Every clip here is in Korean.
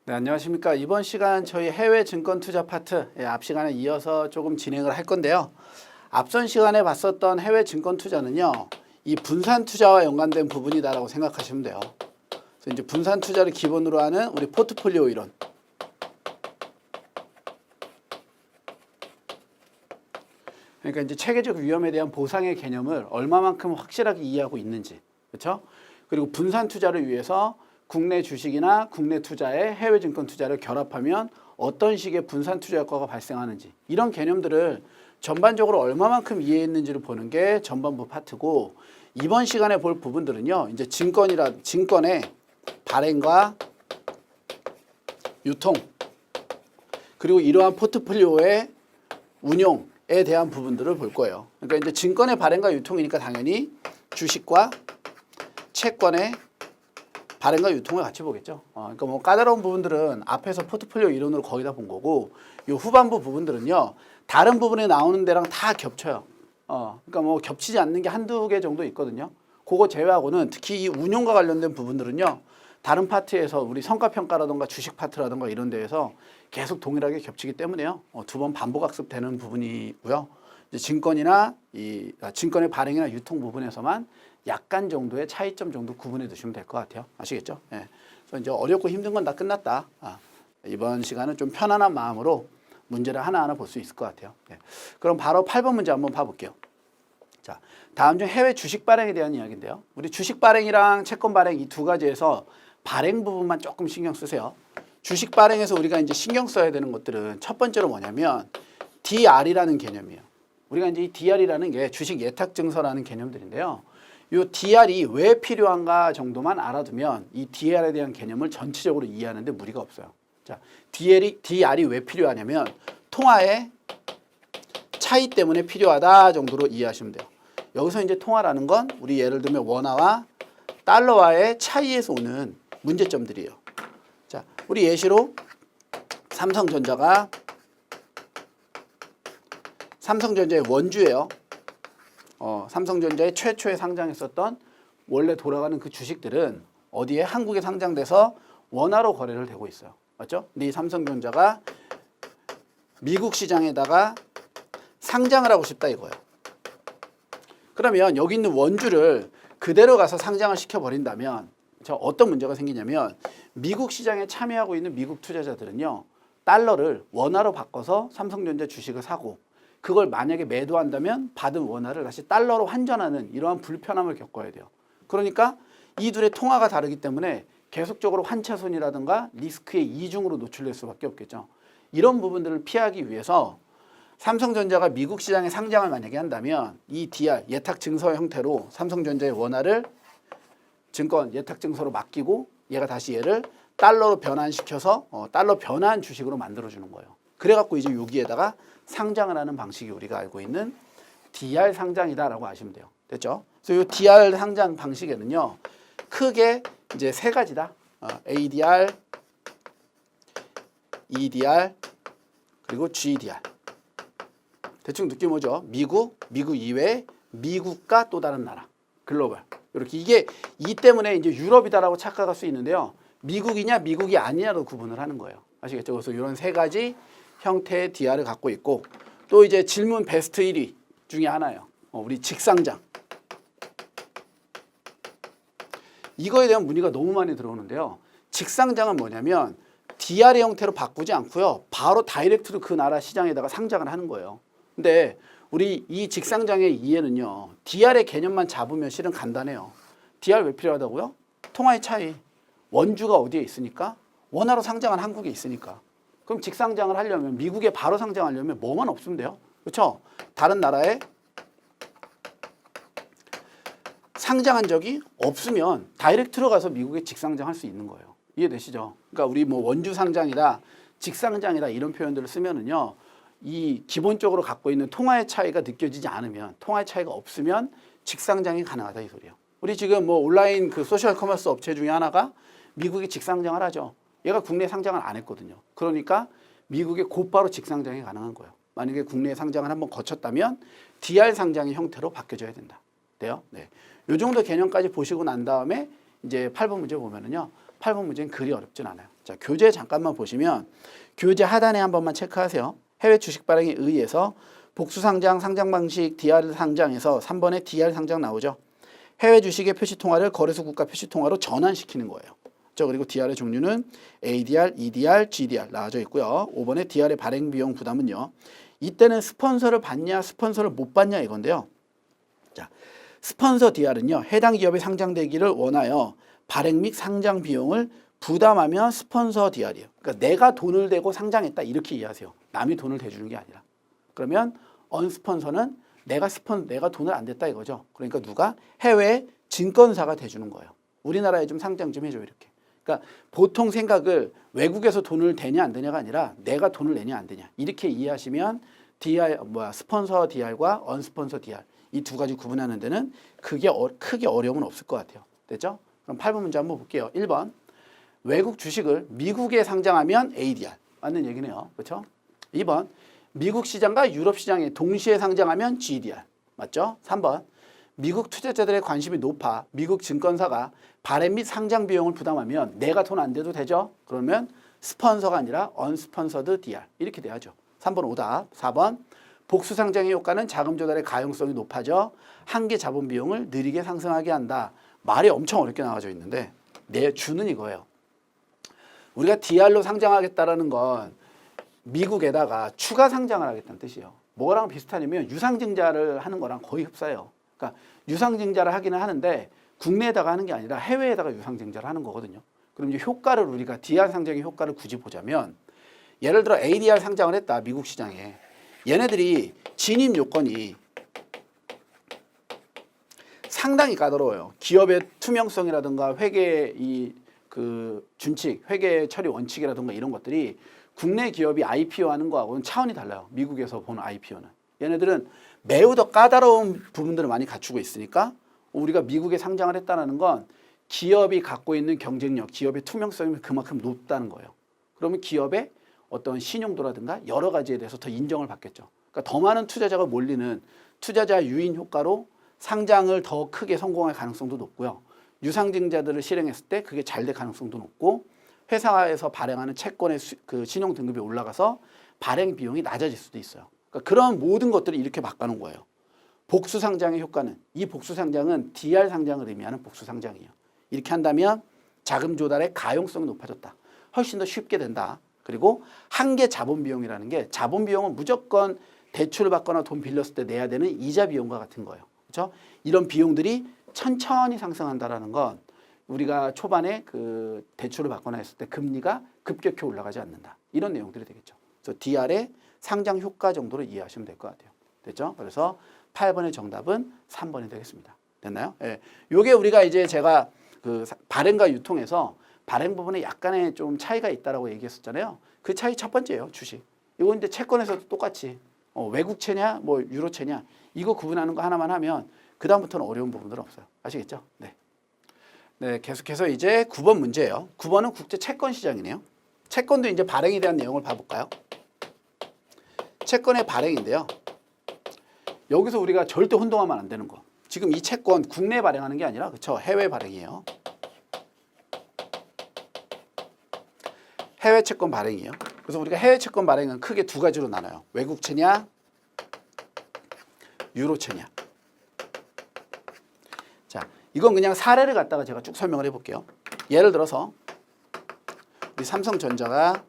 네, 안녕하십니까. 이번 시간 저희 해외 증권 투자 파트 앞 시간에 이어서 조금 진행을 할 건데요. 앞선 시간에 봤었던 해외 증권 투자는요, 이 분산 투자와 연관된 부분이다라고 생각하시면 돼요. 그래서 이제 분산 투자를 기본으로 하는 우리 포트폴리오 이론. 그러니까 이제 체계적 위험에 대한 보상의 개념을 얼마만큼 확실하게 이해하고 있는지, 그렇죠? 그리고 분산 투자를 위해서 국내 주식이나 국내 투자에 해외 증권 투자를 결합하면 어떤 식의 분산 투자 효과가 발생하는지, 이런 개념들을 전반적으로 얼마만큼 이해했는지를 보는 게 전반부 파트고, 이번 시간에 볼 부분들은요, 이제 증권의 발행과 유통, 그리고 이러한 포트폴리오의 운용에 대한 부분들을 볼 거예요. 그러니까 이제 증권의 발행과 유통이니까 당연히 주식과 채권의 발행과 유통을 같이 보겠죠. 그러니까 뭐 까다로운 부분들은 앞에서 포트폴리오 이론으로 거의 다 본 거고, 이 후반부 부분들은요, 다른 부분에 나오는 데랑 다 겹쳐요. 그러니까 뭐 겹치지 않는 게 한두 개 정도 있거든요. 그거 제외하고는 특히 이 운용과 관련된 부분들은요, 다른 파트에서 우리 성과평가라든가 주식 파트라든가 이런 데에서 계속 동일하게 겹치기 때문에요. 두 번 반복학습 되는 부분이고요. 이제 증권의 발행이나 유통 부분에서만 약간 정도의 차이점 정도 구분해 두시면 될 것 같아요. 아시겠죠? 예. 그래서 이제 어렵고 힘든 건 다 끝났다. 이번 시간은 좀 편안한 마음으로 문제를 하나하나 볼 수 있을 것 같아요. 예. 그럼 바로 8번 문제 한번 봐볼게요. 자, 다음 중 해외 주식 발행에 대한 이야기인데요. 우리 주식 발행이랑 채권 발행 이 두 가지에서 발행 부분만 조금 신경 쓰세요. 주식 발행에서 우리가 이제 신경 써야 되는 것들은 첫 번째로 뭐냐면 DR이라는 개념이에요. 우리가 이제 이 DR이라는 게 주식 예탁 증서라는 개념들인데요. 이 DR이 왜 필요한가 정도만 알아두면 이 DR에 대한 개념을 전체적으로 이해하는데 무리가 없어요. 자, DR이 왜 필요하냐면 통화의 차이 때문에 필요하다 정도로 이해하시면 돼요. 여기서 이제 통화라는 건 우리 예를 들면 원화와 달러와의 차이에서 오는 문제점들이에요. 자, 우리 예시로 삼성전자의 원주예요. 삼성전자의 최초에 상장했었던 원래 돌아가는 그 주식들은 어디에 한국에 상장돼서 원화로 거래를 되고 있어요. 맞죠? 근데 이 삼성전자가 미국 시장에다가 상장을 하고 싶다 이거예요. 그러면 여기 있는 원주를 그대로 가서 상장을 시켜버린다면 어떤 문제가 생기냐면 미국 시장에 참여하고 있는 미국 투자자들은요, 달러를 원화로 바꿔서 삼성전자 주식을 사고 그걸 만약에 매도한다면 받은 원화를 다시 달러로 환전하는 이러한 불편함을 겪어야 돼요. 그러니까 이 둘의 통화가 다르기 때문에 계속적으로 환차손이라든가 리스크의 이중으로 노출될 수밖에 없겠죠. 이런 부분들을 피하기 위해서 삼성전자가 미국 시장에 상장을 만약에 한다면 이 DR, 예탁증서 형태로 삼성전자의 원화를 증권 예탁증서로 맡기고 얘가 다시 얘를 달러로 변환시켜서 달러 변환 주식으로 만들어주는 거예요. 그래갖고 이제 여기에다가 상장을 하는 방식이 우리가 알고 있는 DR 상장이다라고 아시면 돼요. 됐죠? 그래서 이 DR 상장 방식에는요, 크게 이제 세 가지다. ADR, EDR, 그리고 GDR. 대충 느낌 오죠? 미국 이외에 미국과 또 다른 나라, 글로벌. 이렇게 이게 이 때문에 이제 유럽이다라고 착각할 수 있는데요. 미국이냐 미국이 아니냐로 구분을 하는 거예요. 아시겠죠? 그래서 이런 세 가지 형태의 DR을 갖고 있고, 또 이제 질문 베스트 1위 중에 하나예요. 우리 직상장. 이거에 대한 문의가 너무 많이 들어오는데요. 직상장은 뭐냐면 DR의 형태로 바꾸지 않고요, 바로 다이렉트로 그 나라 시장에다가 상장을 하는 거예요. 근데 우리 이 직상장의 이해는요, DR의 개념만 잡으면 실은 간단해요. DR 왜 필요하다고요? 통화의 차이. 원주가 어디에 있으니까? 원화로 상장한 한국에 있으니까. 그럼 직상장을 하려면, 미국에 바로 상장하려면 뭐만 없으면 돼요? 그렇죠? 다른 나라에 상장한 적이 없으면 다이렉트로 가서 미국에 직상장할 수 있는 거예요. 이해되시죠? 그러니까 우리 뭐 원주 상장이다, 직상장이다 이런 표현들을 쓰면은요, 이 기본적으로 갖고 있는 통화의 차이가 느껴지지 않으면, 통화의 차이가 없으면 직상장이 가능하다 이 소리예요. 우리 지금 뭐 온라인 그 소셜 커머스 업체 중에 하나가 미국에 직상장을 하죠. 얘가 국내에 상장을 안 했거든요. 그러니까 미국에 곧바로 직상장이 가능한 거예요. 만약에 국내에 상장을 한번 거쳤다면 DR 상장의 형태로 바뀌어져야 된다. 돼요? 네. 요 정도 개념까지 보시고 난 다음에 이제 8번 문제 보면은요. 8번 문제는 그리 어렵진 않아요. 자, 교재 잠깐만 보시면 교재 하단에 한 번만 체크하세요. 해외 주식 발행에 의해서 복수 상장, 상장 방식, DR 상장에서 3번에 DR 상장 나오죠. 해외 주식의 표시 통화를 거래소 국가 표시 통화로 전환시키는 거예요. 그리고 DR의 종류는 ADR, EDR, GDR 나와져 있고요. 5번에 DR의 발행 비용 부담은요. 이때는 스폰서를 받냐, 스폰서를 못 받냐 이건데요. 자, 스폰서 DR은요. 해당 기업이 상장되기를 원하여 발행 및 상장 비용을 부담하면 스폰서 DR이에요. 그러니까 내가 돈을 대고 상장했다 이렇게 이해하세요. 남이 돈을 대주는 게 아니라. 그러면 언스폰서는 내가 돈을 안 댔다 이거죠. 그러니까 누가 해외 증권사가 대주는 거예요. 우리나라에 좀 상장 좀 해줘 이렇게. 그러니까 보통 생각을 외국에서 돈을 대냐 안 대냐가 아니라 내가 돈을 내냐 안 되냐 이렇게 이해하시면 스폰서 DR과 언스폰서 DR 이 두 가지 구분하는 데는 크게 어려움은 없을 것 같아요. 됐죠? 그럼 8번 문제 한번 볼게요. 1번 외국 주식을 미국에 상장하면 ADR 맞는 얘기네요. 그렇죠? 2번 미국 시장과 유럽 시장에 동시에 상장하면 GDR 맞죠? 3번 미국 투자자들의 관심이 높아 미국 증권사가 발행 및 상장 비용을 부담하면 내가 돈 안 대도 되죠? 그러면 스폰서가 아니라 언스폰서드 DR 이렇게 돼야죠. 3번 오답. 4번 복수 상장의 효과는 자금 조달의 가용성이 높아져 한계 자본 비용을 느리게 상승하게 한다. 말이 엄청 어렵게 나와져 있는데 내 주는 이거예요. 우리가 DR로 상장하겠다라는 건 미국에다가 추가 상장을 하겠다는 뜻이에요. 뭐랑 비슷하냐면 유상증자를 하는 거랑 거의 흡사해요. 그러니까 유상증자를 하기는 하는데 국내에다가 하는 게 아니라 해외에다가 유상증자를 하는 거거든요. 그럼 이제 효과를 우리가 DR 상장의 효과를 굳이 보자면 예를 들어 ADR 상장을 했다. 미국 시장에. 얘네들이 진입 요건이 상당히 까다로워요. 기업의 투명성이라든가 회계 준칙, 회계 처리 원칙이라든가 이런 것들이 국내 기업이 IPO 하는 거하고는 차원이 달라요. 미국에서 보는 IPO는. 얘네들은 매우 더 까다로운 부분들을 많이 갖추고 있으니까 우리가 미국에 상장을 했다는 건 기업이 갖고 있는 경쟁력, 기업의 투명성이 그만큼 높다는 거예요. 그러면 기업의 어떤 신용도라든가 여러 가지에 대해서 더 인정을 받겠죠. 그러니까 더 많은 투자자가 몰리는 투자자 유인 효과로 상장을 더 크게 성공할 가능성도 높고요. 유상증자들을 실행했을 때 그게 잘 될 가능성도 높고 회사에서 발행하는 채권의 신용 등급이 올라가서 발행 비용이 낮아질 수도 있어요. 그러니까 그런 모든 것들을 이렇게 바꿔놓은 거예요. 복수 상장의 효과는 이 복수 상장은 DR 상장을 의미하는 복수 상장이에요. 이렇게 한다면 자금 조달의 가용성이 높아졌다. 훨씬 더 쉽게 된다. 그리고 한계 자본 비용이라는 게 자본 비용은 무조건 대출을 받거나 돈 빌렸을 때 내야 되는 이자 비용과 같은 거예요. 그렇죠? 이런 비용들이 천천히 상승한다라는 건 우리가 초반에 그 대출을 받거나 했을 때 금리가 급격히 올라가지 않는다. 이런 내용들이 되겠죠. 그래서 DR의 상장 효과 정도로 이해하시면 될 것 같아요. 됐죠? 그래서 8번의 정답은 3번이 되겠습니다. 됐나요? 예. 요게 우리가 이제 제가 그 발행과 유통에서 발행 부분에 약간의 좀 차이가 있다라고 얘기했었잖아요. 그 차이 첫 번째예요. 주식. 이거 근데 채권에서도 똑같이 외국채냐 뭐 유로채냐 이거 구분하는 거 하나만 하면 그 다음부터는 어려운 부분들은 없어요. 아시겠죠? 네. 네, 계속해서 이제 9번 문제예요. 9번은 국제 채권 시장이네요. 채권도 이제 발행에 대한 내용을 봐볼까요? 채권의 발행인데요. 여기서 우리가 절대 혼동하면 안 되는 거. 지금 이 채권 국내에 발행하는 게 아니라 그렇죠? 해외 발행이에요. 해외 채권 발행이에요. 그래서 우리가 해외 채권 발행은 크게 두 가지로 나눠요. 외국채냐, 유로채냐. 자, 이건 그냥 사례를 갖다가 제가 쭉 설명을 해볼게요. 예를 들어서 우리 삼성전자가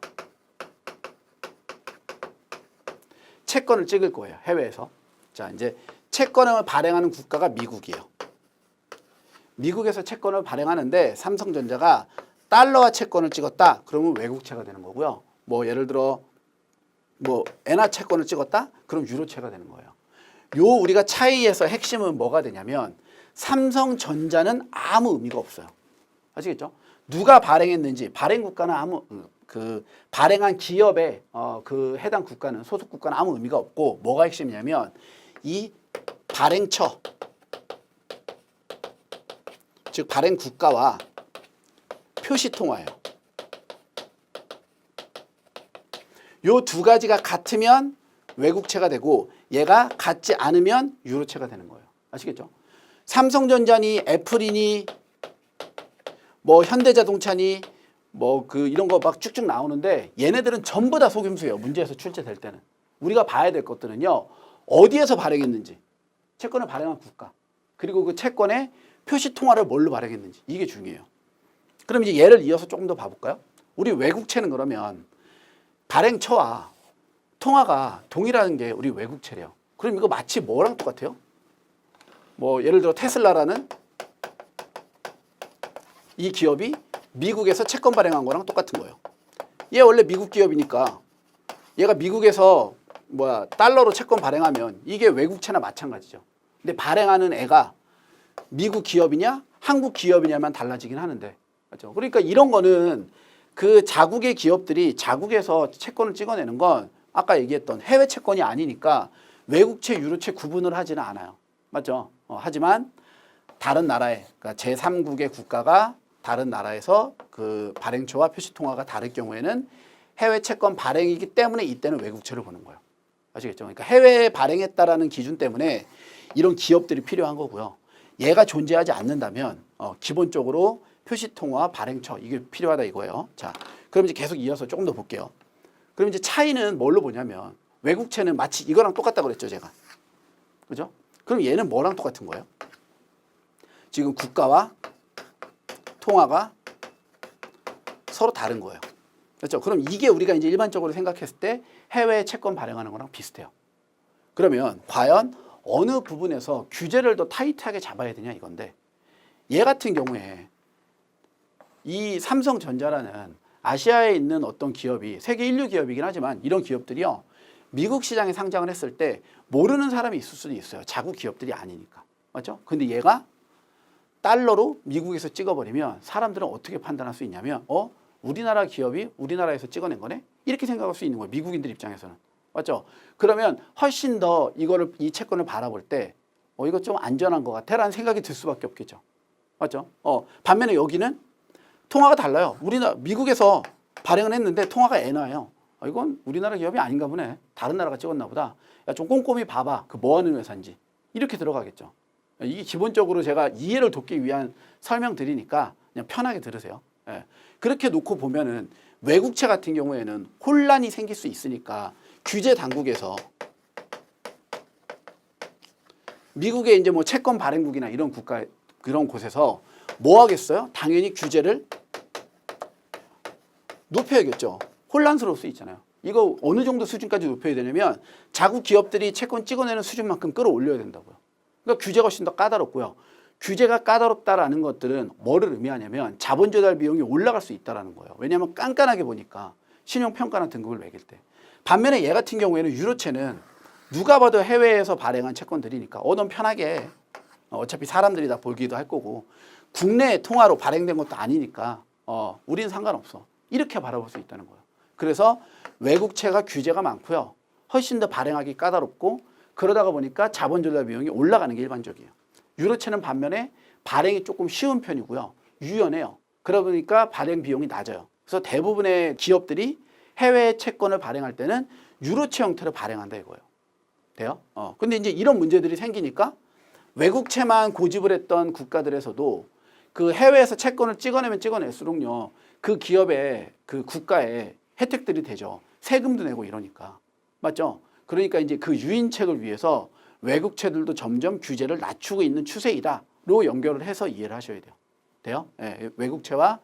채권을 찍을 거예요. 해외에서. 자, 이제 채권을 발행하는 국가가 미국이에요. 미국에서 채권을 발행하는데 삼성전자가 달러화 채권을 찍었다. 그러면 외국채가 되는 거고요. 뭐 예를 들어 뭐 엔화 채권을 찍었다. 그럼 유로채가 되는 거예요. 요 우리가 차이에서 핵심은 뭐가 되냐면 삼성전자는 아무 의미가 없어요. 아시겠죠? 누가 발행했는지 발행 국가는 발행한 기업의 그 해당 국가는 소속 국가는 아무 의미가 없고 뭐가 핵심이냐면 이 발행처 즉 발행 국가와 표시 통화예요. 요 두 가지가 같으면 외국채가 되고 얘가 같지 않으면 유로채가 되는 거예요. 아시겠죠? 삼성전자니 애플이니 뭐 현대자동차니 뭐 그 이런 거 막 쭉쭉 나오는데 얘네들은 전부 다 속임수예요. 문제에서 출제될 때는. 우리가 봐야 될 것들은요. 어디에서 발행했는지. 채권을 발행한 국가. 그리고 그 채권의 표시 통화를 뭘로 발행했는지. 이게 중요해요. 그럼 이제 예를 이어서 조금 더 봐볼까요? 우리 외국채는 그러면 발행처와 통화가 동일한 게 우리 외국채래요. 그럼 이거 마치 뭐랑 똑같아요? 뭐 예를 들어 테슬라라는 이 기업이 미국에서 채권 발행한 거랑 똑같은 거예요. 얘 원래 미국 기업이니까 얘가 미국에서 달러로 채권 발행하면 이게 외국채나 마찬가지죠. 근데 발행하는 애가 미국 기업이냐 한국 기업이냐만 달라지긴 하는데 맞죠? 그러니까 이런 거는 그 자국의 기업들이 자국에서 채권을 찍어내는 건 아까 얘기했던 해외 채권이 아니니까 외국채, 유로채 구분을 하지는 않아요. 맞죠? 하지만 다른 나라에 그러니까 제3국의 국가가 다른 나라에서 그 발행처와 표시통화가 다를 경우에는 해외 채권 발행이기 때문에 이때는 외국채를 보는 거예요. 아시겠죠? 그러니까 해외에 발행했다라는 기준 때문에 이런 기업들이 필요한 거고요. 얘가 존재하지 않는다면 기본적으로 표시통화, 발행처 이게 필요하다 이거예요. 자, 그럼 이제 계속 이어서 조금 더 볼게요. 그럼 이제 차이는 뭘로 보냐면 외국채는 마치 이거랑 똑같다고 그랬죠, 제가. 그죠? 그럼 얘는 뭐랑 똑같은 거예요? 지금 국가와 통화가 서로 다른 거예요. 그렇죠? 그럼 이게 우리가 이제 일반적으로 생각했을 때 해외 채권 발행하는 거랑 비슷해요. 그러면 과연 어느 부분에서 규제를 더 타이트하게 잡아야 되냐 이건데 얘 같은 경우에 이 삼성전자라는 아시아에 있는 어떤 기업이 세계 1류 기업이긴 하지만 이런 기업들이요. 미국 시장에 상장을 했을 때 모르는 사람이 있을 수도 있어요. 자국 기업들이 아니니까. 맞죠? 근데 얘가 달러로 미국에서 찍어버리면 사람들은 어떻게 판단할 수 있냐면 우리나라 기업이 우리나라에서 찍어낸 거네? 이렇게 생각할 수 있는 거예요. 미국인들 입장에서는. 맞죠? 그러면 훨씬 더 이 채권을 바라볼 때 이거 좀 안전한 것 같아 라는 생각이 들 수밖에 없겠죠. 맞죠? 반면에 여기는 통화가 달라요. 미국에서 발행을 했는데 통화가 엔화예요. 이건 우리나라 기업이 아닌가 보네. 다른 나라가 찍었나 보다. 야, 좀 꼼꼼히 봐봐. 그 뭐 하는 회사인지. 이렇게 들어가겠죠. 이게 기본적으로 제가 이해를 돕기 위한 설명드리니까 그냥 편하게 들으세요. 예. 그렇게 놓고 보면은 외국채 같은 경우에는 혼란이 생길 수 있으니까 규제 당국에서 미국의 이제 뭐 채권 발행국이나 이런 국가 그런 곳에서 뭐 하겠어요? 당연히 규제를 높여야겠죠. 혼란스러울 수 있잖아요. 이거 어느 정도 수준까지 높여야 되냐면 자국 기업들이 채권 찍어내는 수준만큼 끌어올려야 된다고요. 그러니까 규제가 훨씬 더 까다롭고요. 규제가 까다롭다라는 것들은 뭐를 의미하냐면 자본 조달 비용이 올라갈 수 있다는 거예요. 왜냐하면 깐깐하게 보니까 신용평가나 등급을 매길 때. 반면에 얘 같은 경우에는 유로채는 누가 봐도 해외에서 발행한 채권들이니까 넌 편하게 어차피 사람들이 다 보기도 할 거고 국내 통화로 발행된 것도 아니니까 우리는 상관없어. 이렇게 바라볼 수 있다는 거예요. 그래서 외국채가 규제가 많고요. 훨씬 더 발행하기 까다롭고 그러다가 보니까 자본 조달 비용이 올라가는 게 일반적이에요. 유로채는 반면에 발행이 조금 쉬운 편이고요. 유연해요. 그러다 보니까 발행 비용이 낮아요. 그래서 대부분의 기업들이 해외 채권을 발행할 때는 유로채 형태로 발행한다 이거예요. 돼요? 근데 이제 이런 문제들이 생기니까 외국채만 고집을 했던 국가들에서도 그 해외에서 채권을 찍어내면 찍어낼수록요. 그 기업의 그 국가에 혜택들이 되죠. 세금도 내고 이러니까. 맞죠? 그러니까 이제 그 유인책을 위해서 외국채들도 점점 규제를 낮추고 있는 추세이다로 연결을 해서 이해를 하셔야 돼요. 돼요? 네, 외국채와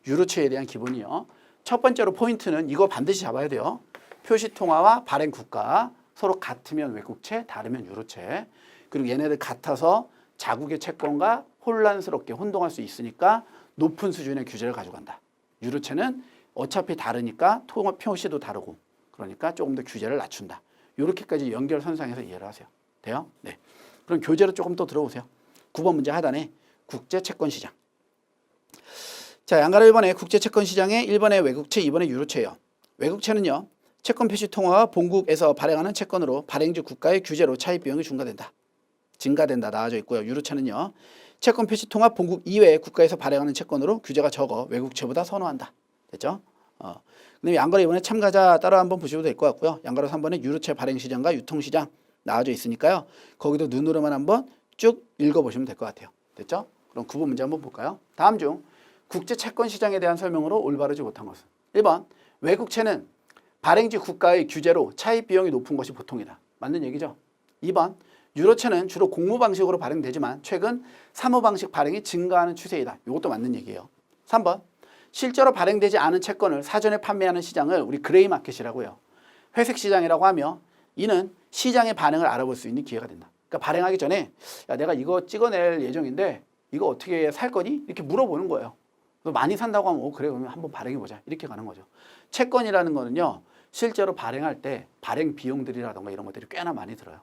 유로채에 대한 기본이요. 첫 번째로 포인트는 이거 반드시 잡아야 돼요. 표시통화와 발행 국가 서로 같으면 외국채, 다르면 유로채. 그리고 얘네들 같아서 자국의 채권과 혼란스럽게 혼동할 수 있으니까 높은 수준의 규제를 가져간다. 유로채는 어차피 다르니까 통화 표시도 다르고 그러니까 조금 더 규제를 낮춘다. 이렇게까지 연결선상에서 이해를 하세요. 돼요? 네. 그럼 교재로 조금 더 들어오세요. 9번 문제 하단에 국제채권시장. 자, 양가로 1번에 국제채권시장에 1번에 외국채, 2번에 유로채예요. 외국채는요. 채권 표시 통화와 본국에서 발행하는 채권으로 발행지 국가의 규제로 차입 비용이 증가된다 나와져 있고요. 유로채는요. 채권 표시 통화 본국 이외의 국가에서 발행하는 채권으로 규제가 적어 외국채보다 선호한다. 됐죠? 그다음에 양가로 2번에 참가자 따라 한번 보셔도 될 것 같고요. 양가로 3번에 유로채 발행시장과 유통시장 나와져 있으니까요. 거기도 눈으로만 한번 쭉 읽어보시면 될 것 같아요. 됐죠? 그럼 9번 문제 한번 볼까요? 다음 중 국제 채권 시장에 대한 설명으로 올바르지 못한 것은 1번 외국채는 발행지 국가의 규제로 차입 비용이 높은 것이 보통이다. 맞는 얘기죠. 2번 유로채는 주로 공모 방식으로 발행되지만 최근 사모 방식 발행이 증가하는 추세이다. 이것도 맞는 얘기예요. 3번 실제로 발행되지 않은 채권을 사전에 판매하는 시장을 우리 그레이 마켓이라고요. 회색 시장이라고 하며 이는 시장의 반응을 알아볼 수 있는 기회가 된다. 그러니까 발행하기 전에 야 내가 이거 찍어낼 예정인데 이거 어떻게 살 거니? 이렇게 물어보는 거예요. 많이 산다고 하면 그래 그러면 한번 발행해보자 이렇게 가는 거죠. 채권이라는 거는요. 실제로 발행할 때 발행 비용들이라던가 이런 것들이 꽤나 많이 들어요.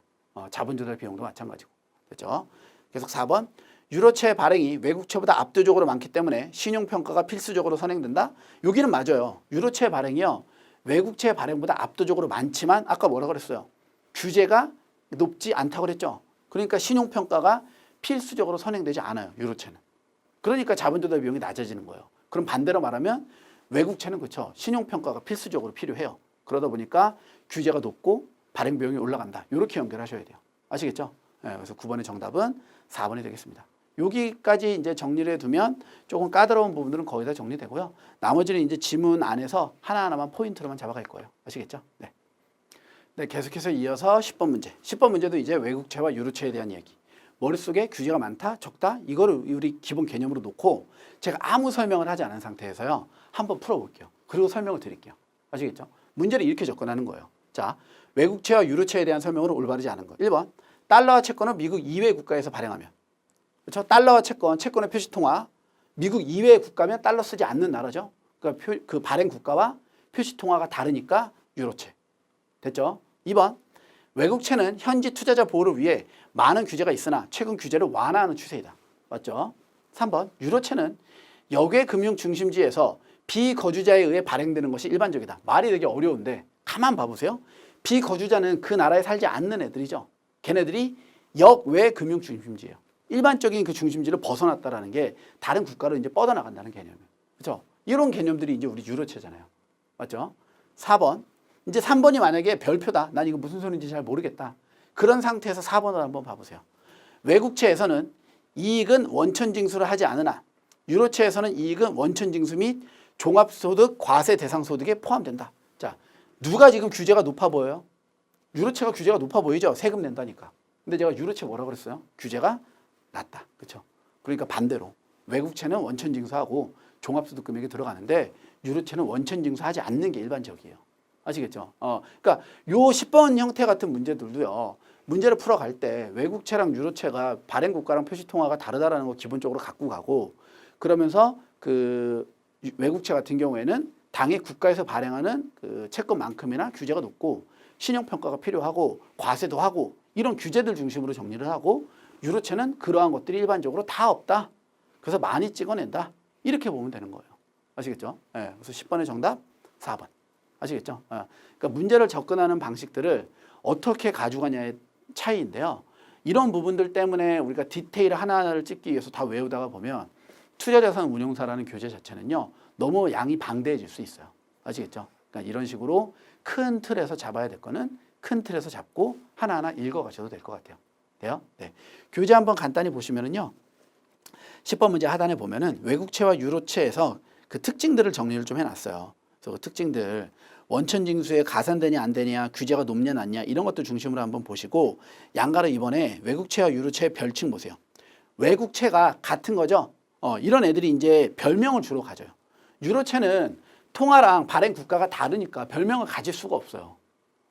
자본 조달 비용도 마찬가지고. 그렇죠? 계속 4번 유로채 발행이 외국채보다 압도적으로 많기 때문에 신용평가가 필수적으로 선행된다. 여기는 맞아요. 유로채 발행이요. 외국채 발행보다 압도적으로 많지만 아까 뭐라 그랬어요? 규제가 높지 않다고 그랬죠. 그러니까 신용평가가 필수적으로 선행되지 않아요. 유로채는. 그러니까 자본 조달 비용이 낮아지는 거예요. 그럼 반대로 말하면 외국채는 그렇죠. 신용평가가 필수적으로 필요해요. 그러다 보니까 규제가 높고 발행 비용이 올라간다. 이렇게 연결하셔야 돼요. 아시겠죠? 네, 그래서 9번의 정답은 4번이 되겠습니다. 여기까지 이제 정리를 해두면 조금 까다로운 부분들은 거의 다 정리되고요. 나머지는 이제 지문 안에서 하나하나만 포인트로만 잡아갈 거예요. 아시겠죠? 네. 네, 계속해서 이어서 10번 문제. 10번 문제도 이제 외국채와 유로채에 대한 얘기. 머릿속에 규제가 많다, 적다 이거를 우리 기본 개념으로 놓고 제가 아무 설명을 하지 않은 상태에서요. 한번 풀어볼게요. 그리고 설명을 드릴게요. 아시겠죠? 문제를 이렇게 접근하는 거예요. 자, 외국채와 유로채에 대한 설명으로 올바르지 않은 거. 1번, 달러와 채권은 미국 이외 국가에서 발행하면. 그렇죠? 달러와 채권의 표시통화. 미국 이외의 국가면 달러 쓰지 않는 나라죠. 그러니까 그 발행 국가와 표시통화가 다르니까 유로채. 됐죠? 2번, 외국채는 현지 투자자 보호를 위해 많은 규제가 있으나 최근 규제를 완화하는 추세이다. 맞죠? 3번, 유로채는 역외 금융 중심지에서 비거주자에 의해 발행되는 것이 일반적이다. 말이 되게 어려운데 가만 봐보세요. 비거주자는 그 나라에 살지 않는 애들이죠. 걔네들이 역외 금융 중심지예요. 일반적인 그 중심지를 벗어났다라는 게 다른 국가로 이제 뻗어나간다는 개념이에요. 그렇죠? 이런 개념들이 이제 우리 유로채잖아요. 맞죠? 4번. 이제 3번이 만약에 별표다. 난 이거 무슨 소리인지 잘 모르겠다. 그런 상태에서 4번을 한번 봐보세요. 외국채에서는 이익은 원천징수를 하지 않으나 유로채에서는 이익은 원천징수 및 종합소득 과세 대상 소득에 포함된다. 자, 누가 지금 규제가 높아 보여요? 유로채가 규제가 높아 보이죠? 세금 낸다니까. 근데 제가 유로채 뭐라 그랬어요? 규제가 낮다. 그렇죠? 그러니까 반대로 외국채는 원천징수하고 종합소득 금액이 들어가는데 유로채는 원천징수하지 않는 게 일반적이에요. 아시겠죠? 그러니까 요 10번 형태 같은 문제들도요. 문제를 풀어갈 때 외국채랑 유로채가 발행 국가랑 표시통화가 다르다라는 거 기본적으로 갖고 가고 그러면서 그 외국채 같은 경우에는 당해 국가에서 발행하는 그 채권만큼이나 규제가 높고 신용평가가 필요하고 과세도 하고 이런 규제들 중심으로 정리를 하고 유로채는 그러한 것들이 일반적으로 다 없다. 그래서 많이 찍어낸다. 이렇게 보면 되는 거예요. 아시겠죠? 네, 그래서 10번의 정답 4번. 아시겠죠? 그러니까 문제를 접근하는 방식들을 어떻게 가져가냐의 차이인데요. 이런 부분들 때문에 우리가 디테일 하나하나를 찍기 위해서 다 외우다가 보면 투자자산 운용사라는 교재 자체는요. 너무 양이 방대해질 수 있어요. 아시겠죠? 그러니까 이런 식으로 큰 틀에서 잡아야 될 거는 큰 틀에서 잡고 하나하나 읽어가셔도 될 것 같아요. 돼요? 네. 교재 한번 간단히 보시면은요. 10번 문제 하단에 보면은 외국채와 유로채에서 그 특징들을 정리를 좀 해놨어요. 그래서 그 특징들 원천징수에 가산되냐 안 되냐 규제가 높냐 낮냐 이런 것들 중심으로 한번 보시고 양가로 이번에 외국채와 유로채의 별칭 보세요. 외국채가 같은 거죠. 이런 애들이 이제 별명을 주로 가져요. 유로채는 통화랑 발행 국가가 다르니까 별명을 가질 수가 없어요.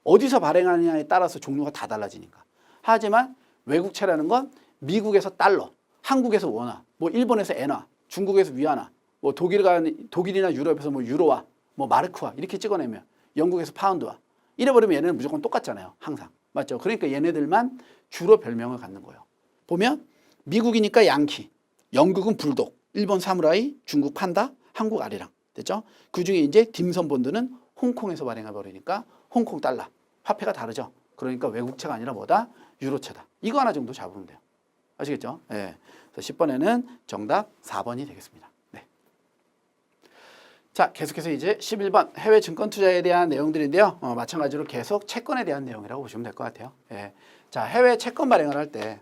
어디서 발행하느냐에 따라서 종류가 다 달라지니까. 하지만 외국채라는 건 미국에서 달러, 한국에서 원화, 뭐 일본에서 엔화, 중국에서 위안화, 뭐 독일이나 유럽에서 뭐 유로화, 뭐 마르크화 이렇게 찍어내면 영국에서 파운드화 이래버리면 얘네는 무조건 똑같잖아요. 항상. 맞죠? 그러니까 얘네들만 주로 별명을 갖는 거예요. 보면 미국이니까 양키, 영국은 불독, 일본 사무라이, 중국 판다, 한국 아리랑. 됐죠? 그중에 이제 딤섬본드는 홍콩에서 발행해버리니까 홍콩 달러. 화폐가 다르죠? 그러니까 외국채가 아니라 뭐다? 유로채다. 이거 하나 정도 잡으면 돼요. 아시겠죠? 네. 그래서 10번에는 정답 4번이 되겠습니다. 네. 자, 계속해서 이제 11번 해외 증권 투자에 대한 내용들인데요. 마찬가지로 계속 채권에 대한 내용이라고 보시면 될 것 같아요. 예. 자, 해외 채권 발행을 할 때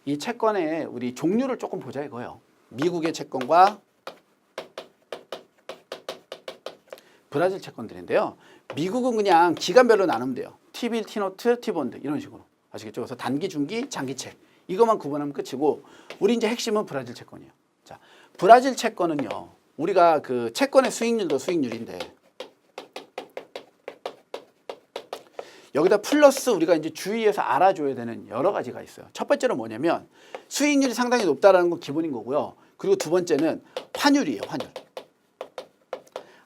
이 채권의 우리 종류를 조금 보자 이거예요. 미국의 채권과 브라질 채권들인데요. 미국은 그냥 기간별로 나누면 돼요. T빌, T노트, T본드 이런 식으로. 아시겠죠? 그래서 단기, 중기, 장기채 이것만 구분하면 끝이고 우리 이제 핵심은 브라질 채권이에요. 자, 브라질 채권은요. 우리가 그 채권의 수익률도 수익률인데 여기다 플러스 우리가 이제 주의해서 알아줘야 되는 여러 가지가 있어요. 첫 번째는 뭐냐면 수익률이 상당히 높다라는 건 기본인 거고요. 그리고 두 번째는 환율이에요. 환율.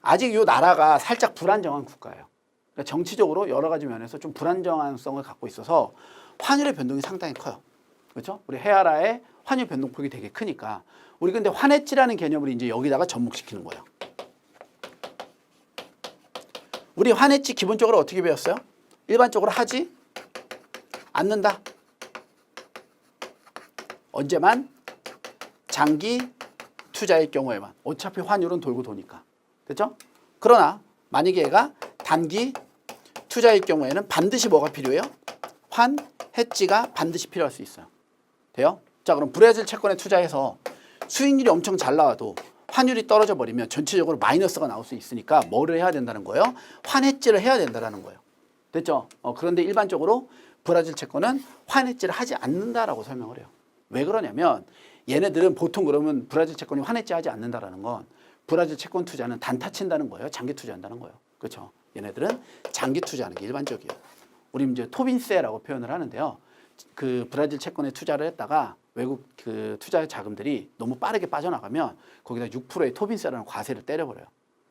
아직 이 나라가 살짝 불안정한 국가예요. 그러니까 정치적으로 여러 가지 면에서 좀 불안정성을 갖고 있어서 환율의 변동이 상당히 커요. 그렇죠? 우리 헤아라의 환율 변동폭이 되게 크니까 우리 근데 환해지라는 개념을 이제 여기다가 접목시키는 거예요. 우리 환해지 기본적으로 어떻게 배웠어요? 일반적으로 하지 않는다. 언제만? 장기 투자의 경우에만. 어차피 환율은 돌고 도니까. 됐죠? 그러나 만약에 얘가 단기 투자일 경우에는 반드시 뭐가 필요해요? 환해지가 반드시 필요할 수 있어요. 돼요? 자, 그럼 브라질 채권에 투자해서 수익률이 엄청 잘 나와도 환율이 떨어져 버리면 전체적으로 마이너스가 나올 수 있으니까 뭐를 해야 된다는 거예요? 환해지를 해야 된다는 거예요. 됐죠? 그런데 일반적으로 브라질 채권은 환해지를 하지 않는다라고 설명을 해요. 왜 그러냐면 얘네들은 보통 그러면 브라질 채권이 환해지 하지 않는다라는 건 브라질 채권 투자는 단타 친다는 거예요. 장기 투자한다는 거예요. 그렇죠? 얘네들은 장기 투자하는 게 일반적이에요. 우리 이제 토빈세라고 표현을 하는데요. 그 브라질 채권에 투자를 했다가 외국 그 투자 자금들이 너무 빠르게 빠져나가면 거기다 6%의 토빈세라는 과세를 때려버려요.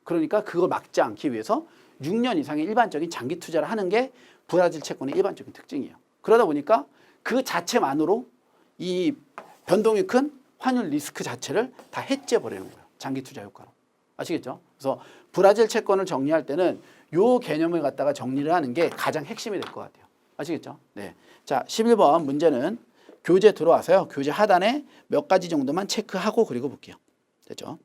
그러니까 그걸 막지 않기 위해서 6년 이상의 일반적인 장기 투자를 하는 게 브라질 채권의 일반적인 특징이에요. 그러다 보니까 그 자체만으로 이 변동이 큰 환율 리스크 자체를 다 해지해버리는 거예요. 장기 투자 효과로. 아시겠죠? 그래서 브라질 채권을 정리할 때는 요 개념을 갖다가 정리를 하는 게 가장 핵심이 될 것 같아요. 아시겠죠? 네. 자, 11번 문제는 교재 들어와서요. 교재 하단에 몇 가지 정도만 체크하고 그리고 볼게요. 됐죠?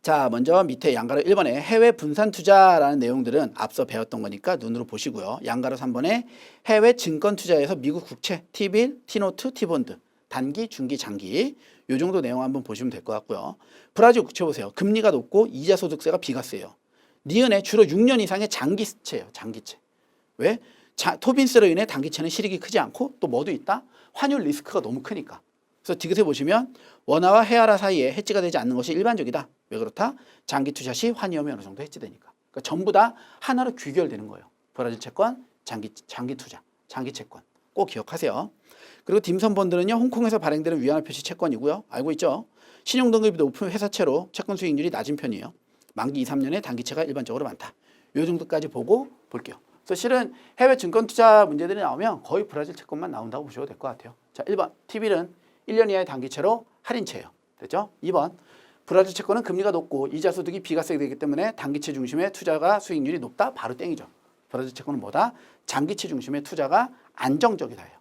자, 먼저 밑에 양가로 1번에 해외 분산 투자라는 내용들은 앞서 배웠던 거니까 눈으로 보시고요. 양가로 3번에 해외 증권 투자에서 미국 국채, T빌, T노트, T본드, 단기, 중기, 장기 요 정도 내용 한번 보시면 될 것 같고요. 브라질 국채 보세요. 금리가 높고 이자 소득세가 비과세예요. 니은에 주로 6년 이상의 장기채예요. 장기채. 왜? 토빈스로 인해 단기채는 실익이 크지 않고 또 뭐도 있다? 환율 리스크가 너무 크니까. 그래서 디귿에 보시면 원화와 헤아라 사이에 해지가 되지 않는 것이 일반적이다. 왜 그렇다? 장기 투자 시 환위험이 어느 정도 해지되니까. 그러니까 전부 다 하나로 귀결되는 거예요. 브라질 채권, 장기 투자, 장기 채권. 꼭 기억하세요. 그리고 딤섬본드는요. 홍콩에서 발행되는 위안화 표시 채권이고요. 알고 있죠? 신용 등급이 높은 회사채로 채권 수익률이 낮은 편이에요. 만기 2, 3년에 단기채가 일반적으로 많다. 요 정도까지 보고 볼게요. 그래서 실은 해외 증권 투자 문제들이 나오면 거의 브라질 채권만 나온다고 보셔도 될 것 같아요. 자, 1번 T빌은 1년 이하의 단기채로 할인채예요. 됐죠? 2번 브라질 채권은 금리가 높고 이자 소득이 비과세가 되기 때문에 단기채 중심의 투자가 수익률이 높다. 바로 땡이죠. 브라질 채권은 뭐다? 장기채 중심의 투자가 안정적이다예요.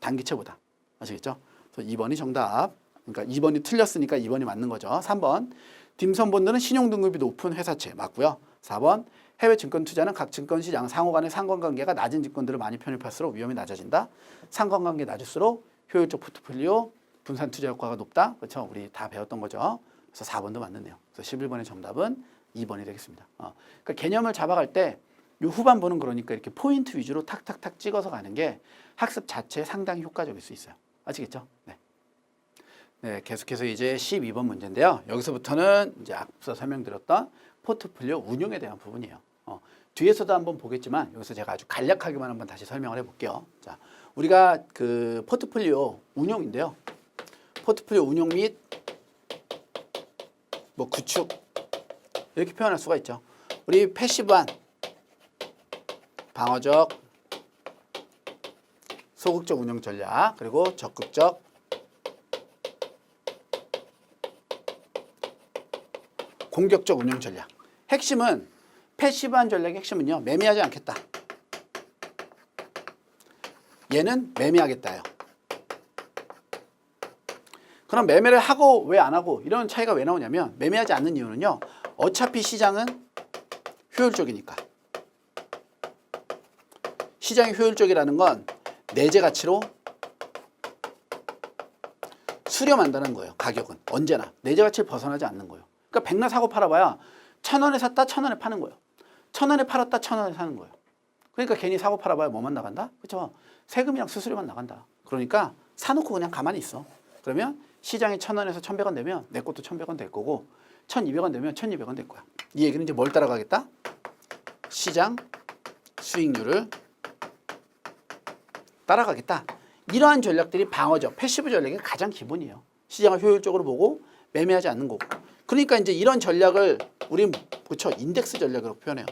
단기채보다. 아시겠죠? 그래서 2번이 정답. 그러니까 2번이 틀렸으니까 2번이 맞는 거죠. 3번 딤섬본드는 신용등급이 높은 회사채 맞고요. 4번 해외 증권 투자는 각 증권시장 상호 간의 상관관계가 낮은 증권들을 많이 편입할수록 위험이 낮아진다. 상관관계 낮을수록 효율적 포트폴리오 분산 투자 효과가 높다. 그렇죠? 우리 다 배웠던 거죠. 그래서 4번도 맞는데요. 그래서 11번의 정답은 2번이 되겠습니다. 그러니까 개념을 잡아갈 때 이 후반부는 그러니까 이렇게 포인트 위주로 탁탁탁 찍어서 가는 게 학습 자체에 상당히 효과적일 수 있어요. 아시겠죠? 네. 네, 계속해서 이제 12번 문제인데요. 여기서부터는 이제 앞서 설명드렸던 포트폴리오 운용에 대한 부분이에요. 뒤에서도 한번 보겠지만 여기서 제가 아주 간략하게만 한번 다시 설명을 해볼게요. 자, 우리가 그 포트폴리오 운용인데요. 포트폴리오 운용 및 뭐 구축 이렇게 표현할 수가 있죠. 우리 패시브한 방어적, 소극적 운영 전략 그리고 적극적 공격적 운영 전략. 핵심은 패시브한 전략의 핵심은요. 매매하지 않겠다. 얘는 매매하겠다요. 그럼 매매를 하고 왜 안 하고 이런 차이가 왜 나오냐면 매매하지 않는 이유는요. 어차피 시장은 효율적이니까. 시장이 효율적이라는 건 내재 가치로 수렴한다는 거예요. 가격은 언제나 내재 가치를 벗어나지 않는 거예요. 그러니까 백날 사고 팔아봐야 1,000원에 샀다 1,000원에 파는 거예요. 1,000원에 팔았다 1,000원에 사는 거예요. 그러니까 괜히 사고 팔아봐야 뭐만 나간다? 그렇죠? 세금이랑 수수료만 나간다. 그러니까 사놓고 그냥 가만히 있어. 그러면 시장이 1,000원에서 1,100원 되면 내 것도 1,100원 될 거고 1,200원 되면 1,200원 될 거야. 이 얘기는 이제 뭘 따라가겠다? 시장 수익률을 따라가겠다. 이러한 전략들이 방어적, 패시브 전략의 가장 기본이에요. 시장을 효율적으로 보고 매매하지 않는 거고. 그러니까 이제 이런 전략을 우린 그렇죠, 인덱스 전략으로 표현해요.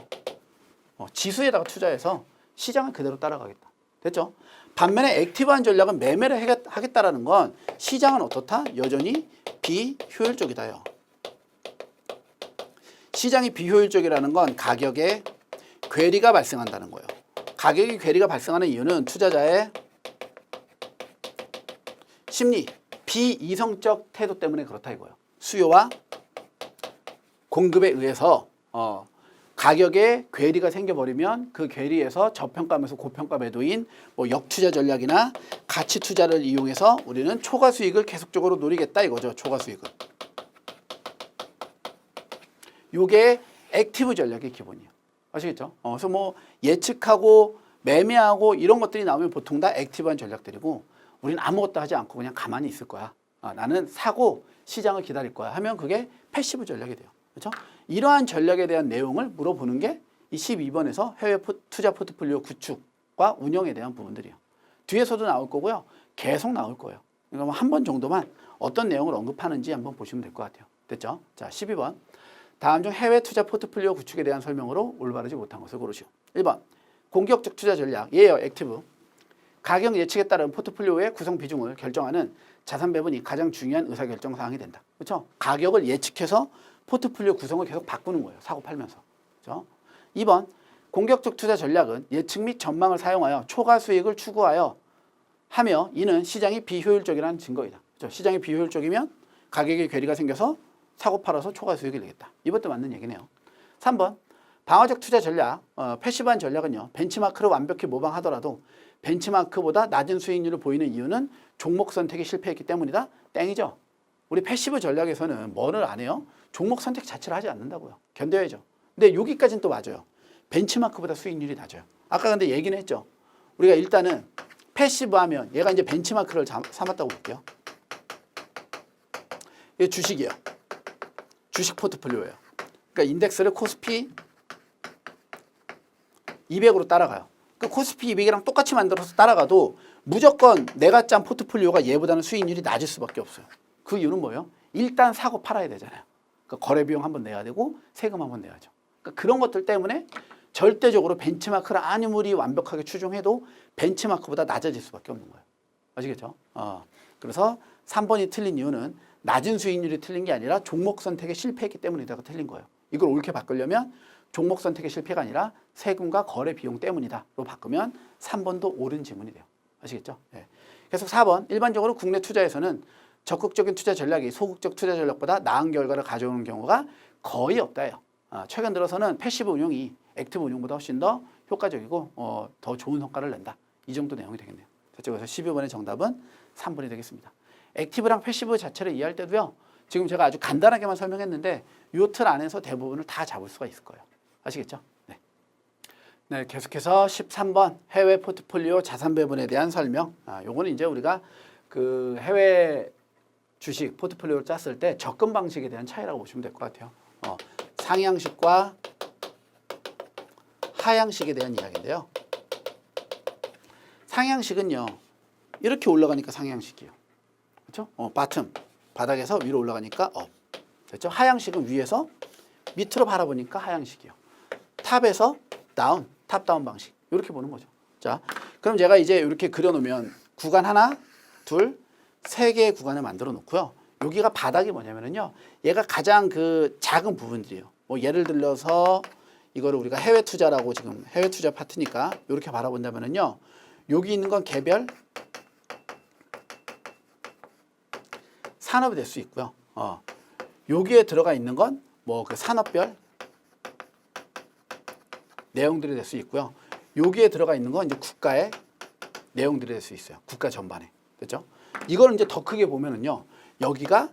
지수에다가 투자해서 시장을 그대로 따라가겠다. 됐죠? 반면에 액티브한 전략은 매매를 하겠다라는 건 시장은 어떻다? 여전히 비효율적이다요. 시장이 비효율적이라는 건 가격에 괴리가 발생한다는 거예요. 가격이 괴리가 발생하는 이유는 투자자의 심리, 비이성적 태도 때문에 그렇다 이거예요. 수요와 공급에 의해서 가격에 괴리가 생겨버리면 그 괴리에서 저평가면서 고평가 매도인 뭐 역투자 전략이나 가치 투자를 이용해서 우리는 초과 수익을 계속적으로 노리겠다 이거죠. 초과 수익을. 요게 액티브 전략의 기본이에요. 아시겠죠? 그래서 뭐 예측하고 매매하고 이런 것들이 나오면 보통 다 액티브한 전략들이고 우리는 아무것도 하지 않고 그냥 가만히 있을 거야. 나는 사고 시장을 기다릴 거야 하면 그게 패시브 전략이 돼요. 그렇죠? 이러한 전략에 대한 내용을 물어보는 게 이 12번에서 해외 투자 포트폴리오 구축과 운영에 대한 부분들이에요. 뒤에서도 나올 거고요. 계속 나올 거예요. 그러니까 한 번 정도만 어떤 내용을 언급하는지 한번 보시면 될 것 같아요. 됐죠? 자, 12번. 다음 중 해외 투자 포트폴리오 구축에 대한 설명으로 올바르지 못한 것을 고르시오. 1번. 공격적 투자 전략. 예요, 액티브. 가격 예측에 따른 포트폴리오의 구성 비중을 결정하는 자산 배분이 가장 중요한 의사결정 사항이 된다. 그렇죠? 가격을 예측해서 포트폴리오 구성을 계속 바꾸는 거예요. 사고 팔면서. 그렇죠? 2번. 공격적 투자 전략은 예측 및 전망을 사용하여 초과 수익을 추구하여 하며 이는 시장이 비효율적이라는 증거이다. 그렇죠? 시장이 비효율적이면 가격에 괴리가 생겨서 사고 팔아서 초과 수익을 내겠다. 이것도 맞는 얘기네요. 3번. 방어적 투자 전략, 패시브한 전략은요. 벤치마크를 완벽히 모방하더라도 벤치마크보다 낮은 수익률을 보이는 이유는 종목 선택이 실패했기 때문이다. 땡이죠. 우리 패시브 전략에서는 뭐를 안 해요? 종목 선택 자체를 하지 않는다고요. 견뎌야죠. 근데 여기까지는 또 맞아요. 벤치마크보다 수익률이 낮아요. 아까 근데 얘기는 했죠. 우리가 일단은 패시브 하면 얘가 이제 벤치마크를 삼았다고 볼게요. 이게 주식이에요. 주식 포트폴리오예요. 그러니까 인덱스를 코스피 200으로 따라가요. 그 코스피 200이랑 똑같이 만들어서 따라가도 무조건 내가 짠 포트폴리오가 얘보다는 수익률이 낮을 수밖에 없어요. 그 이유는 뭐예요? 일단 사고 팔아야 되잖아요. 그러니까 거래 비용 한번 내야 되고 세금 한번 내야죠. 그러니까 그런 것들 때문에 절대적으로 벤치마크를 아무리 완벽하게 추종해도 벤치마크보다 낮아질 수밖에 없는 거예요. 아시겠죠? 그래서 3번이 틀린 이유는 낮은 수익률이 틀린 게 아니라 종목 선택에 실패했기 때문이다가 틀린 거예요. 이걸 옳게 바꾸려면 종목 선택의 실패가 아니라 세금과 거래 비용 때문이다로 바꾸면 3번도 옳은 지문이 돼요. 아시겠죠? 네. 그래서 4번 일반적으로 국내 투자에서는 적극적인 투자 전략이 소극적 투자 전략보다 나은 결과를 가져오는 경우가 거의 없다요. 최근 들어서는 패시브 운용이 액티브 운용보다 훨씬 더 효과적이고 더 좋은 성과를 낸다. 이 정도 내용이 되겠네요. 그래서 12번의 정답은 3번이 되겠습니다. 액티브랑 패시브 자체를 이해할 때도요. 지금 제가 아주 간단하게만 설명했는데 이 틀 안에서 대부분을 다 잡을 수가 있을 거예요. 아시겠죠? 네. 네, 계속해서 13번 해외 포트폴리오 자산 배분에 대한 설명. 요거는 이제 우리가 그 해외 주식 포트폴리오를 짰을 때 접근 방식에 대한 차이라고 보시면 될 것 같아요. 상향식과 하향식에 대한 이야기인데요. 상향식은요. 이렇게 올라가니까 상향식이에요. 그렇죠? 바닥에서 위로 올라가니까 업. 됐죠? 하향식은 위에서 밑으로 바라보니까 하향식이에요. 탑에서 다운, 탑다운 방식. 이렇게 보는 거죠. 자, 그럼 제가 이제 이렇게 그려놓으면 구간 하나, 둘, 세 개의 구간을 만들어 놓고요. 여기가 바닥이 뭐냐면요. 얘가 가장 그 작은 부분들이에요. 뭐 예를 들어서 이거를 우리가 해외 투자라고 지금 해외 투자 파트니까 이렇게 바라본다면요. 여기 있는 건 개별 산업이 될 수 있고요. 여기에 들어가 있는 건 뭐 그 산업별 내용들이 될 수 있고요. 여기에 들어가 있는 건 이제 국가의 내용들이 될 수 있어요. 국가 전반에. 그렇죠? 이거는 이제 더 크게 보면은요. 여기가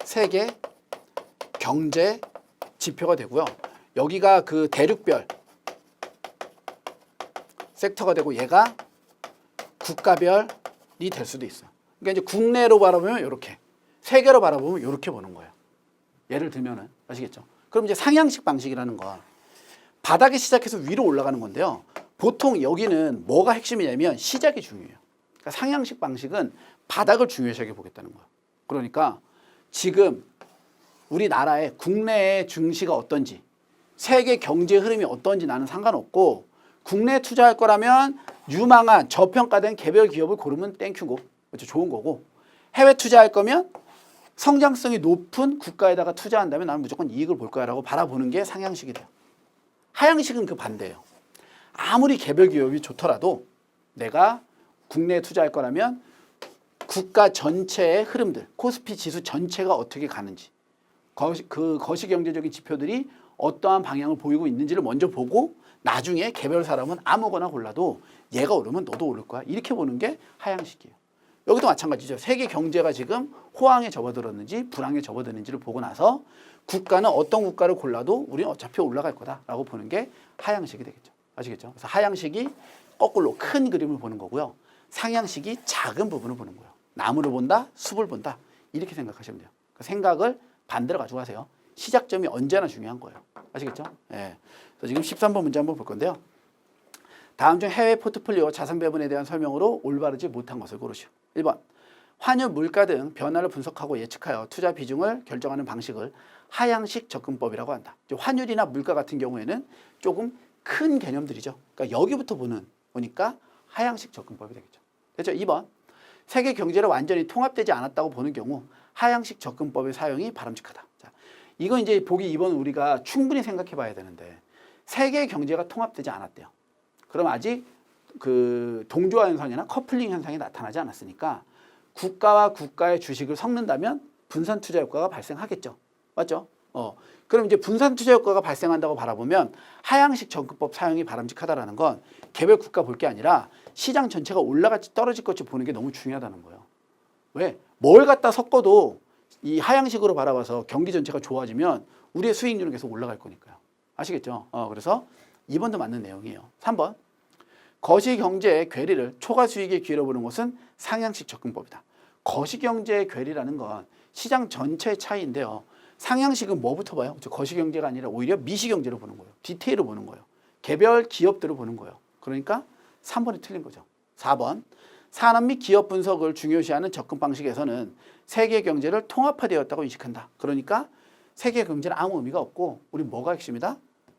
세계 경제 지표가 되고요. 여기가 그 대륙별 섹터가 되고 얘가 국가별이 될 수도 있어요. 그러니까 이제 국내로 바라보면 이렇게, 세계로 바라보면 이렇게 보는 거예요. 예를 들면은 아시겠죠? 그럼 이제 상향식 방식이라는 건 바닥에 시작해서 위로 올라가는 건데요. 보통 여기는 뭐가 핵심이냐면 시작이 중요해요. 그러니까 상향식 방식은 바닥을 중요시하게 보겠다는 거예요. 그러니까 지금 우리나라의 국내의 증시가 어떤지, 세계 경제 흐름이 어떤지 나는 상관없고, 국내에 투자할 거라면 유망한 저평가된 개별 기업을 고르면 땡큐고, 그렇죠? 좋은 거고, 해외 투자할 거면 성장성이 높은 국가에다가 투자한다면 나는 무조건 이익을 볼 거야라고 바라보는 게 상향식이 돼요. 하향식은 그 반대예요. 아무리 개별 기업이 좋더라도 내가 국내에 투자할 거라면 국가 전체의 흐름들, 코스피 지수 전체가 어떻게 가는지, 그 거시경제적인 지표들이 어떠한 방향을 보이고 있는지를 먼저 보고 나중에 개별 사람은 아무거나 골라도 얘가 오르면 너도 오를 거야. 이렇게 보는 게 하향식이에요. 여기도 마찬가지죠. 세계 경제가 지금 호황에 접어들었는지 불황에 접어드는지를 보고 나서 국가는 어떤 국가를 골라도 우리는 어차피 올라갈 거다라고 보는 게 하향식이 되겠죠. 아시겠죠? 그래서 하향식이 거꾸로 큰 그림을 보는 거고요. 상향식이 작은 부분을 보는 거예요. 나무를 본다, 숲을 본다. 이렇게 생각하시면 돼요. 그러니까 생각을 반대로 가지고 가세요. 시작점이 언제나 중요한 거예요. 아시겠죠? 예. 그래서 지금 13번 문제 한번 볼 건데요. 다음 중 해외 포트폴리오 자산 배분에 대한 설명으로 올바르지 못한 것을 고르시오. 1번. 환율, 물가 등 변화를 분석하고 예측하여 투자 비중을 결정하는 방식을 하향식 접근법이라고 한다. 환율이나 물가 같은 경우에는 조금 큰 개념들이죠. 그러니까 여기부터 보니까 하향식 접근법이 되겠죠. 됐죠? 2번. 세계 경제를 완전히 통합되지 않았다고 보는 경우 하향식 접근법의 사용이 바람직하다. 자, 이건 이제 보기 2번 우리가 충분히 생각해 봐야 되는데, 세계 경제가 통합되지 않았대요. 그럼 아직 그 동조화 현상이나 커플링 현상이 나타나지 않았으니까 국가와 국가의 주식을 섞는다면 분산 투자 효과가 발생하겠죠. 맞죠? 그럼 이제 분산 투자 효과가 발생한다고 바라보면 하향식 접근법 사용이 바람직하다라는 건 개별 국가 볼 게 아니라 시장 전체가 올라갈지 떨어질 것지 보는 게 너무 중요하다는 거예요. 왜? 뭘 갖다 섞어도 이 하향식으로 바라봐서 경기 전체가 좋아지면 우리의 수익률은 계속 올라갈 거니까요. 아시겠죠? 그래서 2번도 맞는 내용이에요. 3번. 거시경제의 괴리를 초과 수익의 기회로 보는 것은 상향식 접근법이다. 거시경제의 괴리라는 건 시장 전체의 차이인데요. 상향식은 뭐부터 봐요? 거시경제가 아니라 오히려 미시경제로 보는 거예요. 디테일을 보는 거예요. 개별 기업들을 보는 거예요. 그러니까 3번이 틀린 거죠. 4번. 산업 및 기업 분석을 중요시하는 접근 방식에서는 세계 경제를 통합화되었다고 인식한다. 그러니까 세계 경제는 아무 의미가 없고 우리 뭐가 핵심이다?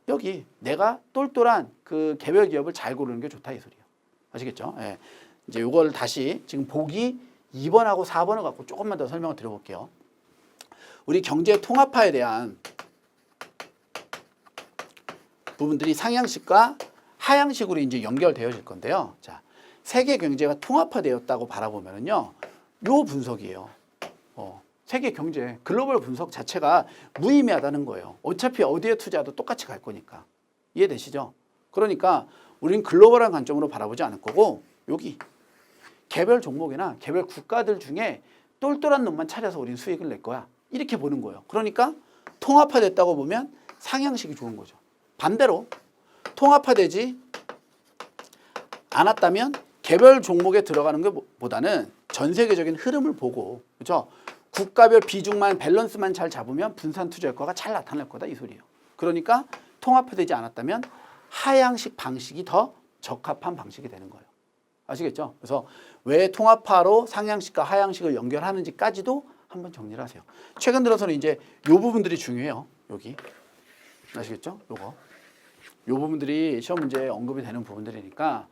여기 내가 똘똘한 그 개별 기업을 잘 고르는 게 좋다 이 소리예요. 아시겠죠? 예. 이제 이걸 다시 지금 보기 2번하고 4번을 갖고 조금만 더 설명을 드려볼게요. 우리 경제 통합화에 대한 부분들이 상향식과 하향식으로 이제 연결되어질 건데요. 자, 세계 경제가 통합화되었다고 바라보면은요, 요 분석이에요. 세계 경제 글로벌 분석 자체가 무의미하다는 거예요. 어차피 어디에 투자도 똑같이 갈 거니까. 이해되시죠? 그러니까 우리는 글로벌한 관점으로 바라보지 않을 거고, 여기 개별 종목이나 개별 국가들 중에 똘똘한 놈만 찾아서 우리는 수익을 낼 거야. 이렇게 보는 거예요. 그러니까 통합화됐다고 보면 상향식이 좋은 거죠. 반대로 통합화되지 않았다면 개별 종목에 들어가는 것보다는 전 세계적인 흐름을 보고, 그렇죠? 국가별 비중만 밸런스만 잘 잡으면 분산 투자 효과가 잘 나타날 거다 이 소리예요. 그러니까 통합화되지 않았다면 하향식 방식이 더 적합한 방식이 되는 거예요. 아시겠죠? 그래서 왜 통합화로 상향식과 하향식을 연결하는지까지도 한번 정리를 하세요. 최근 들어서는 이제 요 부분들이 중요해요. 여기 아시겠죠? 요거 요 부분들이 시험 문제에 언급이 되는 부분들이니까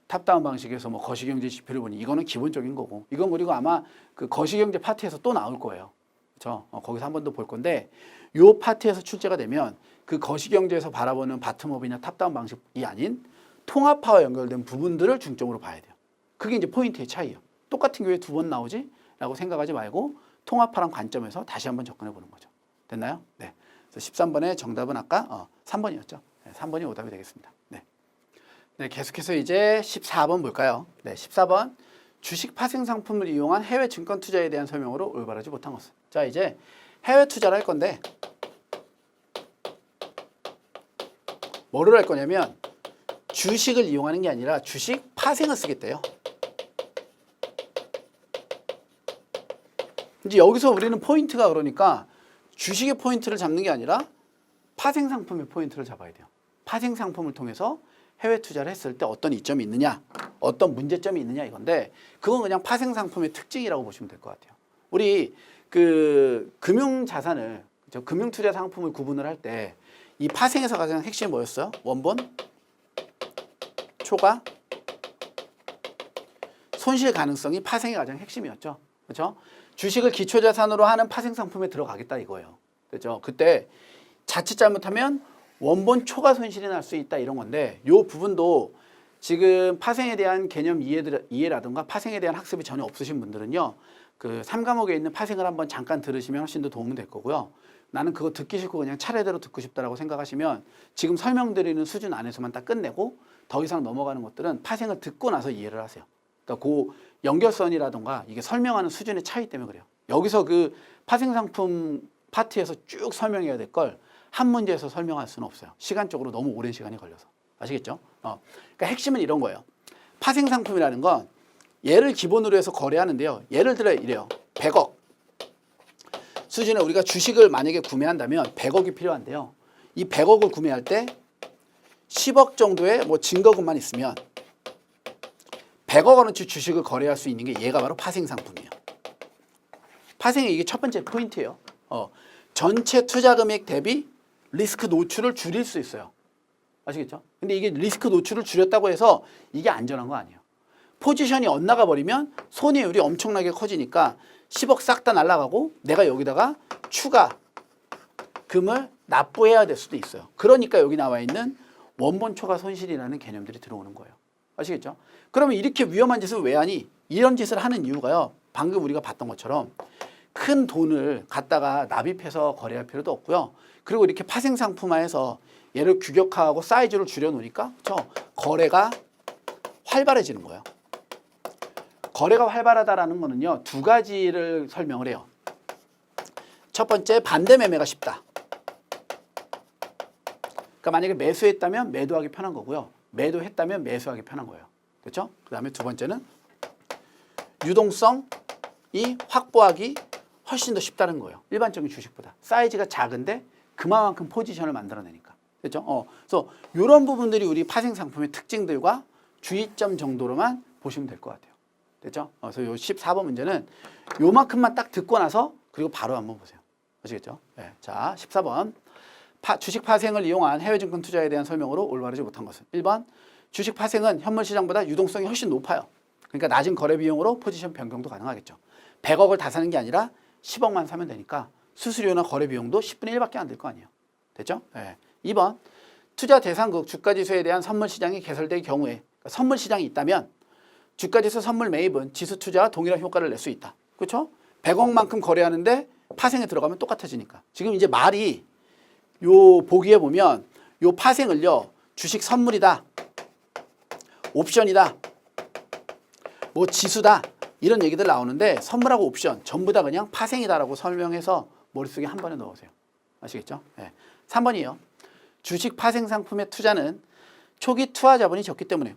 탑다운 방식에서 뭐 거시경제 지표를 보니 이거는 기본적인 거고, 이건 그리고 아마 그 거시경제 파트에서 또 나올 거예요. 그렇죠? 거기서 한 번 더 볼 건데, 요 파트에서 출제가 되면 그 거시경제에서 바라보는 바텀업이나 탑다운 방식이 아닌 통합화와 연결된 부분들을 중점으로 봐야 돼요. 그게 이제 포인트의 차이예요. 똑같은 게 왜 두 번 나오지? 라고 생각하지 말고 통합화란 관점에서 다시 한번 접근해 보는 거죠. 됐나요? 네. 그래서 13번의 정답은 아까 3번이었죠. 네, 3번이 오답이 되겠습니다. 네. 네, 계속해서 이제 14번 볼까요? 네, 14번. 주식 파생 상품을 이용한 해외 증권 투자에 대한 설명으로 올바르지 못한 것은. 자, 이제 해외 투자를 할 건데 뭐를 할 거냐면 주식을 이용하는 게 아니라 주식 파생을 쓰겠대요. 이제 여기서 우리는 포인트가 그러니까 주식의 포인트를 잡는 게 아니라 파생 상품의 포인트를 잡아야 돼요. 파생 상품을 통해서 해외 투자를 했을 때 어떤 이점이 있느냐, 어떤 문제점이 있느냐 이건데 그건 그냥 파생 상품의 특징이라고 보시면 될 것 같아요. 우리 그 금융 자산을 금융 투자 상품을 구분을 할 때 이 파생에서 가장 핵심이 뭐였어요? 원본, 초과, 손실 가능성이 파생의 가장 핵심이었죠. 그렇죠? 주식을 기초 자산으로 하는 파생 상품에 들어가겠다 이거예요. 그렇죠? 그때 자칫 잘못하면 원본 초과 손실이 날 수 있다 이런 건데 이 부분도 지금 파생에 대한 개념 이해라든가 파생에 대한 학습이 전혀 없으신 분들은요. 그 3과목에 있는 파생을 한번 잠깐 들으시면 훨씬 더 도움이 될 거고요. 나는 그거 듣기 싫고 그냥 차례대로 듣고 싶다라고 생각하시면 지금 설명드리는 수준 안에서만 딱 끝내고 더 이상 넘어가는 것들은 파생을 듣고 나서 이해를 하세요. 그러니까 그 연결선이라든가 이게 설명하는 수준의 차이 때문에 그래요. 여기서 그 파생 상품 파트에서 쭉 설명해야 될 걸 한 문제에서 설명할 수는 없어요. 시간적으로 너무 오랜 시간이 걸려서. 아시겠죠? 그러니까 핵심은 이런 거예요. 파생 상품이라는 건 얘를 기본으로 해서 거래하는데요. 예를 들어 이래요. 100억 수준에 우리가 주식을 만약에 구매한다면 100억이 필요한데요. 이 100억을 구매할 때 10억 정도의 뭐 증거금만 있으면 100억 원어치 주식을 거래할 수 있는 게 얘가 바로 파생 상품이에요. 파생의 이게 첫 번째 포인트예요. 전체 투자 금액 대비 리스크 노출을 줄일 수 있어요. 아시겠죠? 근데 이게 리스크 노출을 줄였다고 해서 이게 안전한 거 아니에요. 포지션이 엇나가 버리면 손해율이 엄청나게 커지니까 10억 싹 다 날아가고 내가 여기다가 추가 금을 납부해야 될 수도 있어요. 그러니까 여기 나와 있는 원본 초과 손실이라는 개념들이 들어오는 거예요. 아시겠죠? 그러면 이렇게 위험한 짓을 왜 하니? 이런 짓을 하는 이유가요. 방금 우리가 봤던 것처럼 큰 돈을 갖다가 납입해서 거래할 필요도 없고요. 그리고 이렇게 파생 상품화해서 얘를 규격화하고 사이즈를 줄여놓으니까 그렇죠? 거래가 활발해지는 거예요. 거래가 활발하다라는 거는요. 두 가지를 설명을 해요. 첫 번째 반대 매매가 쉽다. 그러니까 만약에 매수했다면 매도하기 편한 거고요. 매도했다면 매수하기 편한 거예요. 그렇죠? 그 다음에 두 번째는 유동성이 확보하기 훨씬 더 쉽다는 거예요. 일반적인 주식보다. 사이즈가 작은데 그만큼 포지션을 만들어내니까. 그렇죠? 그래서 이런 부분들이 우리 파생 상품의 특징들과 주의점 정도로만 보시면 될 것 같아요. 됐죠? 그래서 요 14번 문제는 요만큼만 딱 듣고 나서 그리고 바로 한번 보세요. 아시겠죠? 네. 자, 14번. 주식 파생을 이용한 해외 증권 투자에 대한 설명으로 올바르지 못한 것은 1번. 주식 파생은 현물 시장보다 유동성이 훨씬 높아요. 그러니까 낮은 거래 비용으로 포지션 변경도 가능하겠죠. 100억을 다 사는 게 아니라 10억만 사면 되니까 수수료나 거래 비용도 10분의 1밖에 안 될 거 아니에요. 됐죠? 네. 2번. 투자 대상국 주가지수에 대한 선물 시장이 개설될 경우에 그러니까 선물 시장이 있다면 주가지수 선물 매입은 지수 투자와 동일한 효과를 낼 수 있다. 그렇죠? 100억만큼 거래하는데 파생에 들어가면 똑같아지니까. 지금 이제 말이 요 보기에 보면 요 파생을요. 주식 선물이다. 옵션이다. 뭐 지수다. 이런 얘기들 나오는데 선물하고 옵션 전부 다 그냥 파생이다라고 설명해서 머릿속에 한 번에 넣으세요. 아시겠죠? 네. 3번이에요. 주식 파생 상품의 투자는 초기 투하 자본이 적기 때문에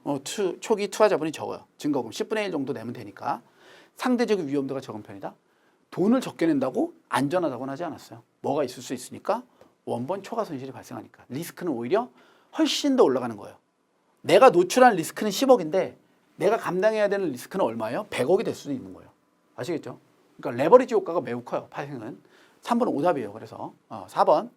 초기 투하 자본이 적어요. 증거금 10분의 1 정도 내면 되니까 상대적 위험도가 적은 편이다. 돈을 적게 낸다고 안전하다고는 하지 않았어요. 뭐가 있을 수 있으니까 원본 초과 손실이 발생하니까 리스크는 오히려 훨씬 더 올라가는 거예요. 내가 노출한 리스크는 10억인데 내가 감당해야 되는 리스크는 얼마예요? 100억이 될 수도 있는 거예요. 아시겠죠? 그러니까 레버리지 효과가 매우 커요. 파생은. 3번은 오답이에요. 그래서 4번.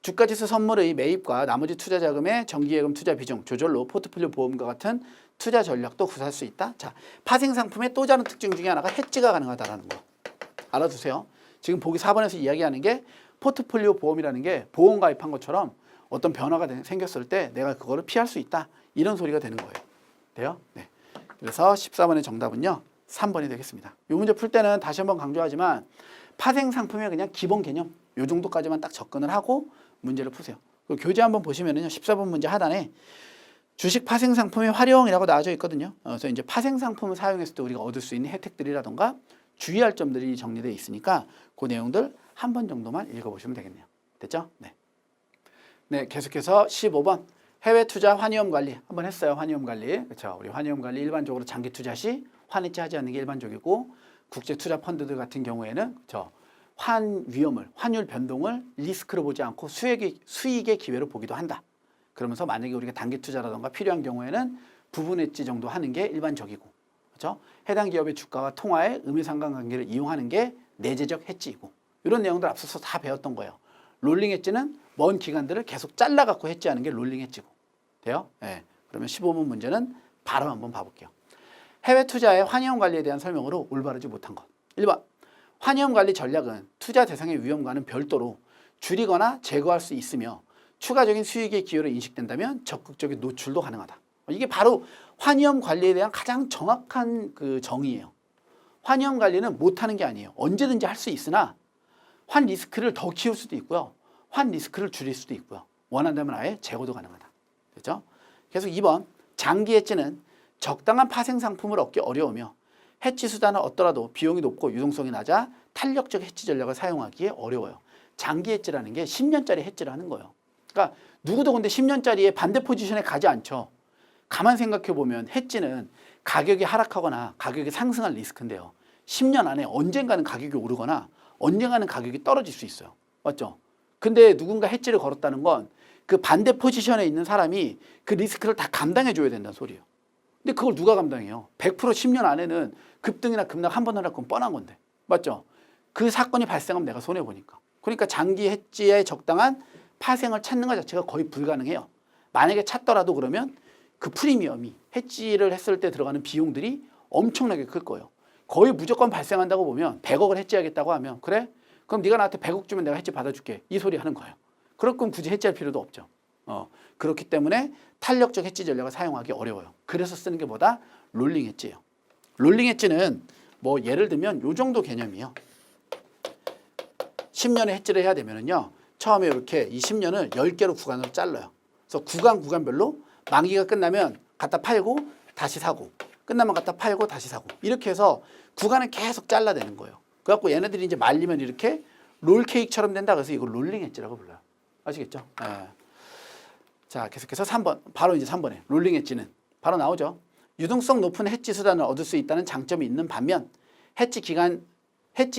주가지수 선물의 매입과 나머지 투자 자금의 정기예금 투자 비중 조절로 포트폴리오 보험과 같은 투자 전략도 구사할 수 있다. 자, 파생 상품의 또 다른 특징 중에 하나가 해지가 가능하다라는 거. 알아두세요. 지금 보기 4번에서 이야기하는 게 포트폴리오 보험이라는 게 보험 가입한 것처럼 어떤 변화가 생겼을 때 내가 그거를 피할 수 있다. 이런 소리가 되는 거예요. 돼요? 네. 그래서 14번의 정답은요. 3번이 되겠습니다. 이 문제 풀 때는 다시 한번 강조하지만 파생 상품의 그냥 기본 개념 요 정도까지만 딱 접근을 하고 문제를 푸세요. 교재 한번 보시면은요. 14번 문제 하단에 주식 파생 상품의 활용이라고 나와져 있거든요. 그래서 이제 파생 상품을 사용했을 때 우리가 얻을 수 있는 혜택들이라던가 주의할 점들이 정리되어 있으니까 그 내용들 한 번 정도만 읽어보시면 되겠네요. 됐죠? 네. 네, 계속해서 15번 해외 투자 환위험 관리 한번 했어요. 환위험 관리. 그렇죠? 우리 환위험 관리 일반적으로 장기 투자 시 환해지 하지 않는 게 일반적이고 국제 투자 펀드들 같은 경우에는 그렇죠? 환위험을 환율 변동을 리스크로 보지 않고 수익의 기회로 보기도 한다. 그러면서 만약에 우리가 단기 투자라던가 필요한 경우에는 부분 해지 정도 하는 게 일반적이고, 그렇죠? 해당 기업의 주가와 통화의 의미상관관계를 이용하는 게 내재적 해지이고, 이런 내용들 앞서서 다 배웠던 거예요. 롤링 해지는 먼 기간들을 계속 잘라갖고 해지하는 게 롤링 해지고, 돼요? 네. 그러면 15번 문제는 바로 한번 봐볼게요. 해외 투자의 환위험 관리에 대한 설명으로 올바르지 못한 것. 1번 환위험 관리 전략은 투자 대상의 위험과는 별도로 줄이거나 제거할 수 있으며 추가적인 수익의 기회로 인식된다면 적극적인 노출도 가능하다. 이게 바로 환위험 관리에 대한 가장 정확한 그 정의예요. 환위험 관리는 못하는 게 아니에요. 언제든지 할 수 있으나 환 리스크를 더 키울 수도 있고요. 환 리스크를 줄일 수도 있고요. 원한다면 아예 제거도 가능하다. 됐죠? 계속 2번 장기 해지는 적당한 파생 상품을 얻기 어려우며 해지 수단을 얻더라도 비용이 높고 유동성이 낮아 탄력적 해지 전략을 사용하기에 어려워요. 장기 해지라는 게 10년짜리 해지를 하는 거예요. 그러니까 누구도 근데 10년짜리의 반대 포지션에 가지 않죠. 가만 생각해 보면 해지는 가격이 하락하거나 가격이 상승할 리스크인데요. 10년 안에 언젠가는 가격이 오르거나 언젠가는 가격이 떨어질 수 있어요. 맞죠? 근데 누군가 해지를 걸었다는 건 그 반대 포지션에 있는 사람이 그 리스크를 다 감당해 줘야 된다는 소리예요. 근데 그걸 누가 감당해요? 100% 10년 안에는 급등이나 급락 한 번 하는 건 뻔한 건데. 맞죠? 그 사건이 발생하면 내가 손해보니까. 그러니까 장기 해지에 적당한 파생을 찾는 것 자체가 거의 불가능해요. 만약에 찾더라도 그러면 그 프리미엄이 해지를 했을 때 들어가는 비용들이 엄청나게 클 거예요. 거의 무조건 발생한다고 보면 100억을 해지하겠다고 하면 그래? 그럼 네가 나한테 100억 주면 내가 해지 받아줄게. 이 소리 하는 거예요. 그럴 거면 굳이 해지할 필요도 없죠. 그렇기 때문에 탄력적 해지 전략을 사용하기 어려워요. 그래서 쓰는 게 뭐다? 롤링 해지예요. 롤링 해지는 뭐 예를 들면 요 정도 개념이에요. 10년에 해지를 해야 되면은요. 처음에 이렇게 이 10년을 10개로 구간으로 잘라요. 그래서 구간별로 만기가 끝나면 갖다 팔고 다시 사고 끝나면 갖다 팔고 다시 사고 이렇게 해서 구간을 계속 잘라내는 거예요. 그래갖고 얘네들이 이제 말리면 이렇게 롤케이크처럼 된다. 그래서 이걸 롤링 엣지라고 불러요. 아시겠죠? 네. 자, 계속해서 3번. 바로 이제 3번에 롤링 엣지는 바로 나오죠. 유동성 높은 해지 수단을 얻을 수 있다는 장점이 있는 반면 해지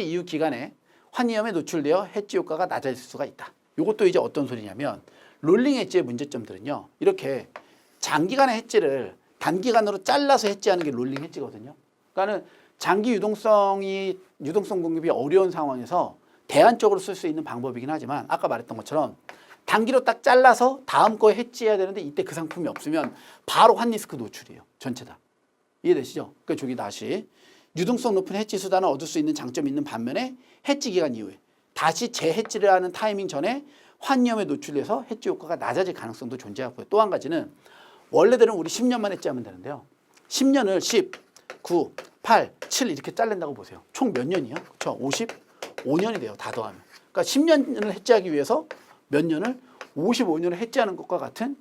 이후 기간에 환위험에 노출되어 해지 효과가 낮아질 수가 있다. 이것도 이제 어떤 소리냐면 롤링 해지의 문제점들은요. 이렇게 장기간의 해지를 단기간으로 잘라서 해지하는 게 롤링 해지거든요. 그러니까는 장기 유동성 공급이 어려운 상황에서 대안적으로 쓸 수 있는 방법이긴 하지만 아까 말했던 것처럼 단기로 딱 잘라서 다음 거에 해지해야 되는데 이때 그 상품이 없으면 바로 환 리스크 노출이에요. 전체 다. 이해되시죠? 그러니까 저기 다시 유동성 높은 해지 수단을 얻을 수 있는 장점이 있는 반면에 해지 기간 이후에 다시 재해지를 하는 타이밍 전에 환위험에 노출돼서 해지 효과가 낮아질 가능성도 존재하고요. 또 한 가지는 원래대로 우리 10년만 해지하면 되는데요. 10년을 10, 9, 8, 7 이렇게 잘른다고 보세요. 총 몇 년이요? 그렇죠? 55년이 돼요. 다 더하면. 그러니까 10년을 해지하기 위해서 몇 년을 55년을 해지하는 것과 같은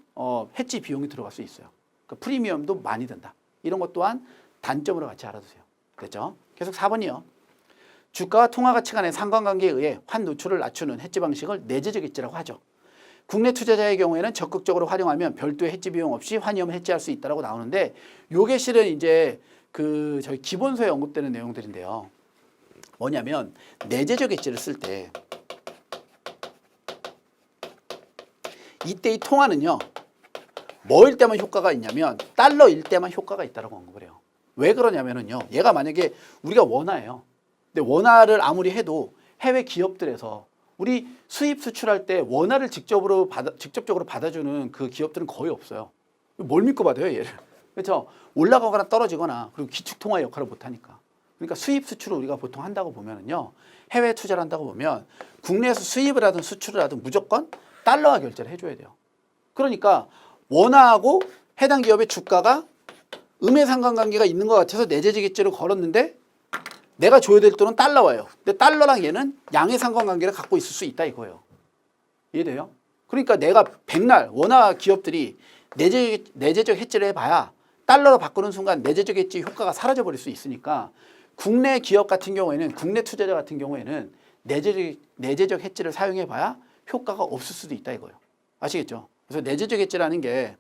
해지 비용이 들어갈 수 있어요. 그러니까 프리미엄도 많이 든다. 이런 것 또한 단점으로 같이 알아두세요. 됐죠? 계속 4번이요. 주가와 통화가치 간의 상관관계에 의해 환 노출을 낮추는 해지 방식을 내재적 해지라고 하죠. 국내 투자자의 경우에는 적극적으로 활용하면 별도의 해지 비용 없이 환위험을 해지할 수 있다고 나오는데 요게 실은 이제 저희 기본서에 언급되는 내용들인데요. 뭐냐면 내재적 해지를 쓸 때 이때 이 통화는요. 뭐일 때만 효과가 있냐면 달러일 때만 효과가 있다고 언급을 해요. 왜 그러냐면은요. 얘가 만약에 우리가 원화예요. 근데 원화를 아무리 해도 해외 기업들에서 우리 수입 수출할 때 원화를 직접적으로 받아주는 그 기업들은 거의 없어요. 뭘 믿고 받아요, 얘를? 그렇죠? 올라가거나 떨어지거나 그리고 기축 통화 역할을 못 하니까. 그러니까 수입 수출을 우리가 보통 한다고 보면은요. 해외 투자를 한다고 보면 국내에서 수입을 하든 수출을 하든 무조건 달러화 결제를 해줘야 돼요. 그러니까 원화하고 해당 기업의 주가가 음의 상관관계가 있는 것 같아서 내재적 해지를 걸었는데 내가 줘야 될 돈은 달러예요. 근데 달러랑 얘는 양의 상관관계를 갖고 있을 수 있다 이거예요. 이해돼요? 그러니까 내가 백날 원화 기업들이 내재적 해지를 해봐야 달러로 바꾸는 순간 내재적 해지 효과가 사라져 버릴 수 있으니까 국내 기업 같은 경우에는 국내 투자자 같은 경우에는 내재적 해지를 사용해봐야 효과가 없을 수도 있다 이거예요. 아시겠죠? 그래서 내재적 해지라는 게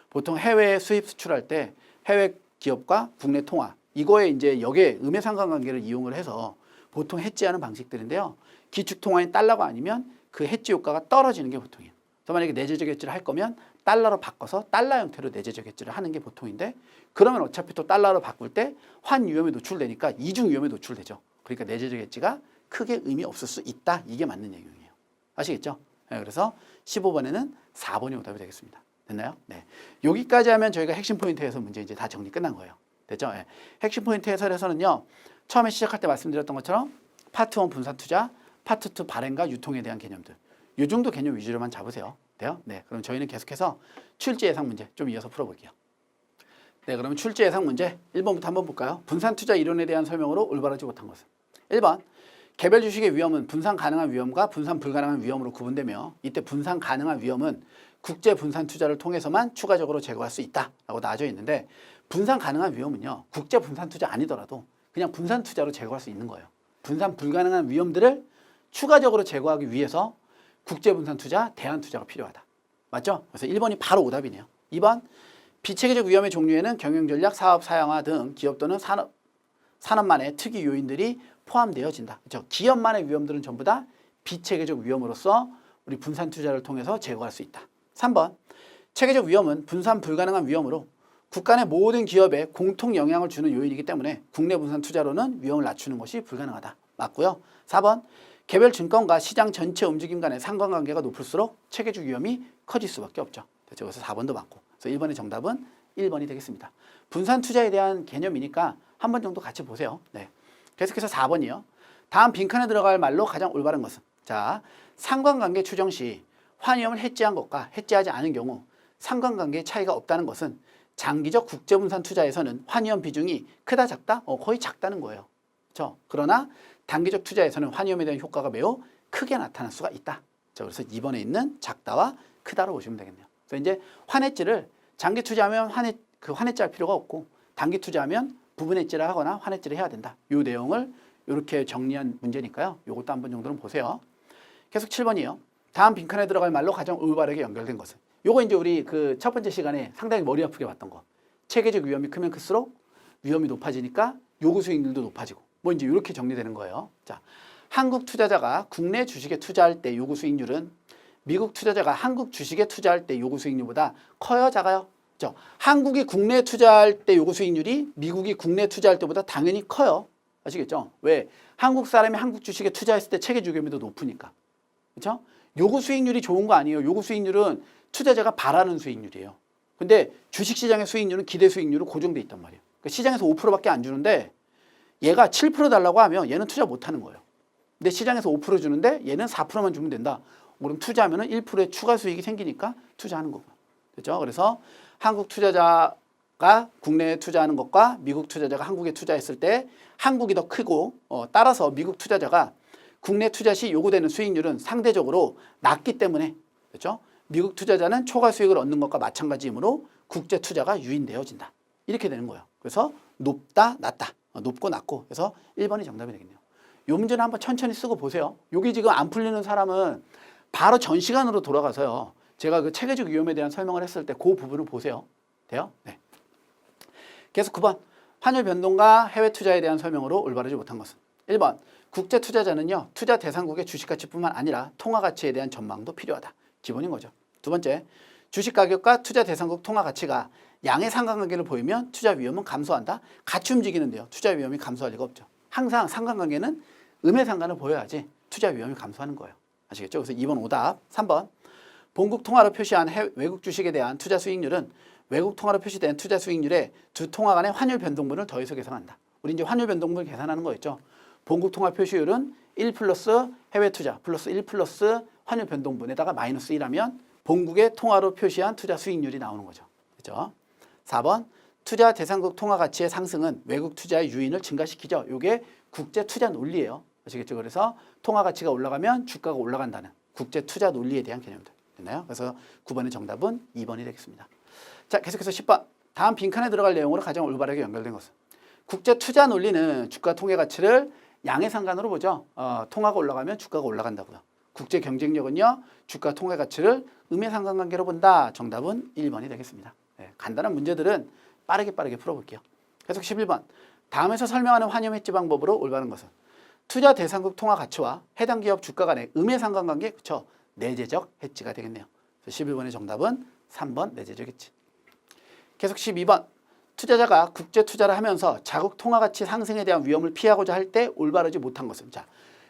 보통 해외 수입 수출할 때 해외 기업과 국내 통화 이거에 이제 역의 음의 상관관계를 이용을 해서 보통 해지하는 방식들인데요. 기축 통화인 달러가 아니면 그 해지 효과가 떨어지는 게 보통이에요. 그래서 만약에 내재적 해지를 할 거면 달러로 바꿔서 달러 형태로 내재적 해지를 하는 게 보통인데 그러면 어차피 또 달러로 바꿀 때 환 위험에 노출되니까 이중 위험에 노출되죠. 그러니까 내재적 해지가 크게 의미 없을 수 있다. 이게 맞는 얘기예요. 아시겠죠? 네, 그래서 15번에는 4번이 오답이 되겠습니다. 됐나요? 네. 여기까지 하면 저희가 핵심 포인트에서 문제 이제 다 정리 끝난 거예요. 됐죠? 네. 핵심 포인트 해설에서는요. 처음에 시작할 때 말씀드렸던 것처럼 파트 1 분산 투자, 파트 2 발행과 유통에 대한 개념들. 이 정도 개념 위주로만 잡으세요. 돼요? 네. 그럼 저희는 계속해서 출제 예상 문제 좀 이어서 풀어볼게요. 네. 그러면 출제 예상 문제 1번부터 한번 볼까요? 분산 투자 이론에 대한 설명으로 올바르지 못한 것은 1번. 개별 주식의 위험은 분산 가능한 위험과 분산 불가능한 위험으로 구분되며 이때 분산 가능한 위험은 국제 분산 투자를 통해서만 추가적으로 제거할 수 있다라고 나와져 있는데 분산 가능한 위험은요. 국제 분산 투자 아니더라도 그냥 분산 투자로 제거할 수 있는 거예요. 분산 불가능한 위험들을 추가적으로 제거하기 위해서 국제 분산 투자, 대안 투자가 필요하다. 맞죠? 그래서 1번이 바로 오답이네요. 2번 비체계적 위험의 종류에는 경영 전략, 사업 사양화 등 기업 또는 산업만의 특이 요인들이 포함되어진다. 그렇죠? 기업만의 위험들은 전부 다 비체계적 위험으로서 우리 분산 투자를 통해서 제거할 수 있다. 3번 체계적 위험은 분산 불가능한 위험으로 국가 내 모든 기업에 공통 영향을 주는 요인이기 때문에 국내 분산 투자로는 위험을 낮추는 것이 불가능하다. 맞고요. 4번 개별 증권과 시장 전체 움직임 간의 상관관계가 높을수록 체계적 위험이 커질 수밖에 없죠. 그래서 4번도 맞고. 그래서 1번의 정답은 1번이 되겠습니다. 분산 투자에 대한 개념이니까 한 번 정도 같이 보세요. 네. 계속해서 4번이요. 다음 빈칸에 들어갈 말로 가장 올바른 것은? 자, 상관관계 추정 시 환위험을 해지한 것과 해지하지 않은 경우 상관관계의 차이가 없다는 것은 장기적 국제분산 투자에서는 환위험 비중이 크다 작다? 거의 작다는 거예요. 그렇죠? 그러나 단기적 투자에서는 환위험에 대한 효과가 매우 크게 나타날 수가 있다. 자, 그래서 2번에 있는 작다와 크다로 보시면 되겠네요. 그래서 이제 환해지를 장기 투자하면 환해지 할 필요가 없고 단기 투자하면 부분해지를 하거나 환해지를 해야 된다. 이 내용을 이렇게 정리한 문제니까요. 이것도 한 번 정도는 보세요. 계속 7번이요. 다음 빈칸에 들어갈 말로 가장 올바르게 연결된 것은? 요거 이제 우리 그 첫 번째 시간에 상당히 머리 아프게 봤던 거. 체계적 위험이 크면 클수록 위험이 높아지니까 요구 수익률도 높아지고 뭐 이제 이렇게 정리되는 거예요. 자, 한국 투자자가 국내 주식에 투자할 때 요구 수익률은 미국 투자자가 한국 주식에 투자할 때 요구 수익률보다 커요, 작아요? 그렇죠? 한국이 국내 투자할 때 요구 수익률이 미국이 국내 투자할 때보다 당연히 커요. 아시겠죠? 왜? 한국 사람이 한국 주식에 투자했을 때 체계적 위험이 더 높으니까. 그렇죠? 요구 수익률이 좋은 거 아니에요. 요구 수익률은 투자자가 바라는 수익률이에요. 근데 주식시장의 수익률은 기대 수익률로 고정돼 있단 말이에요. 그러니까 시장에서 5%밖에 안 주는데 얘가 7% 달라고 하면 얘는 투자 못 하는 거예요. 근데 시장에서 5% 주는데 얘는 4%만 주면 된다. 그럼 투자하면 1%의 추가 수익이 생기니까 투자하는 거고. 그렇죠? 그래서 한국 투자자가 국내에 투자하는 것과 미국 투자자가 한국에 투자했을 때 한국이 더 크고 따라서 미국 투자자가 국내 투자 시 요구되는 수익률은 상대적으로 낮기 때문에 그렇죠? 미국 투자자는 초과 수익을 얻는 것과 마찬가지이므로 국제 투자가 유인되어진다. 이렇게 되는 거예요. 그래서 높다, 낮다. 높고 낮고. 그래서 1번이 정답이 되겠네요. 이 문제는 한번 천천히 쓰고 보세요. 여기 지금 안 풀리는 사람은 바로 전 시간으로 돌아가서요. 제가 그 체계적 위험에 대한 설명을 했을 때 그 부분을 보세요. 돼요? 네. 계속 9번. 환율 변동과 해외 투자에 대한 설명으로 올바르지 못한 것은? 1번. 국제 투자자는요. 투자 대상국의 주식 가치뿐만 아니라 통화 가치에 대한 전망도 필요하다. 기본인 거죠. 두 번째. 주식 가격과 투자 대상국 통화 가치가 양의 상관관계를 보이면 투자 위험은 감소한다. 같이 움직이는데요. 투자 위험이 감소할 리가 없죠. 항상 상관관계는 음의 상관을 보여야지 투자 위험이 감소하는 거예요. 아시겠죠? 그래서 2번 오답. 3번. 본국 통화로 표시한 외국 주식에 대한 투자 수익률은 외국 통화로 표시된 투자 수익률에 두 통화 간의 환율 변동분을 더해서 계산한다. 우리 이제 환율 변동분을 계산하는 거였죠. 본국 통화 표시율은 1 플러스 해외 투자 플러스 1 플러스 환율 변동분에다가 마이너스 1하면 본국의 통화로 표시한 투자 수익률이 나오는 거죠. 그렇죠? 4번. 투자 대상국 통화 가치의 상승은 외국 투자의 유인을 증가시키죠. 이게 국제 투자 논리예요. 아시겠죠? 그래서 통화 가치가 올라가면 주가가 올라간다는 국제 투자 논리에 대한 개념들. 됐나요? 그래서 9번의 정답은 2번이 되겠습니다. 자, 계속해서 10번. 다음 빈칸에 들어갈 내용으로 가장 올바르게 연결된 것은 국제 투자 논리는 주가 통해 가치를 양의 상관으로 보죠. 통화가 올라가면 주가가 올라간다고요. 국제 경쟁력은요. 주가 통해 가치를 음의 상관관계로 본다. 정답은 1번이 되겠습니다. 네, 간단한 문제들은 빠르게 풀어볼게요. 계속 11번. 다음에서 설명하는 환염 해지 방법으로 올바른 것은 투자 대상국 통화 가치와 해당 기업 주가 간의 음의 상관관계, 그렇죠? 내재적 해지가 되겠네요. 11번의 정답은 3번 내재적 해지. 계속 12번. 투자자가 국제 투자를 하면서 자국 통화 가치 상승에 대한 위험을 피하고자 할 때 올바르지 못한 것은, 자,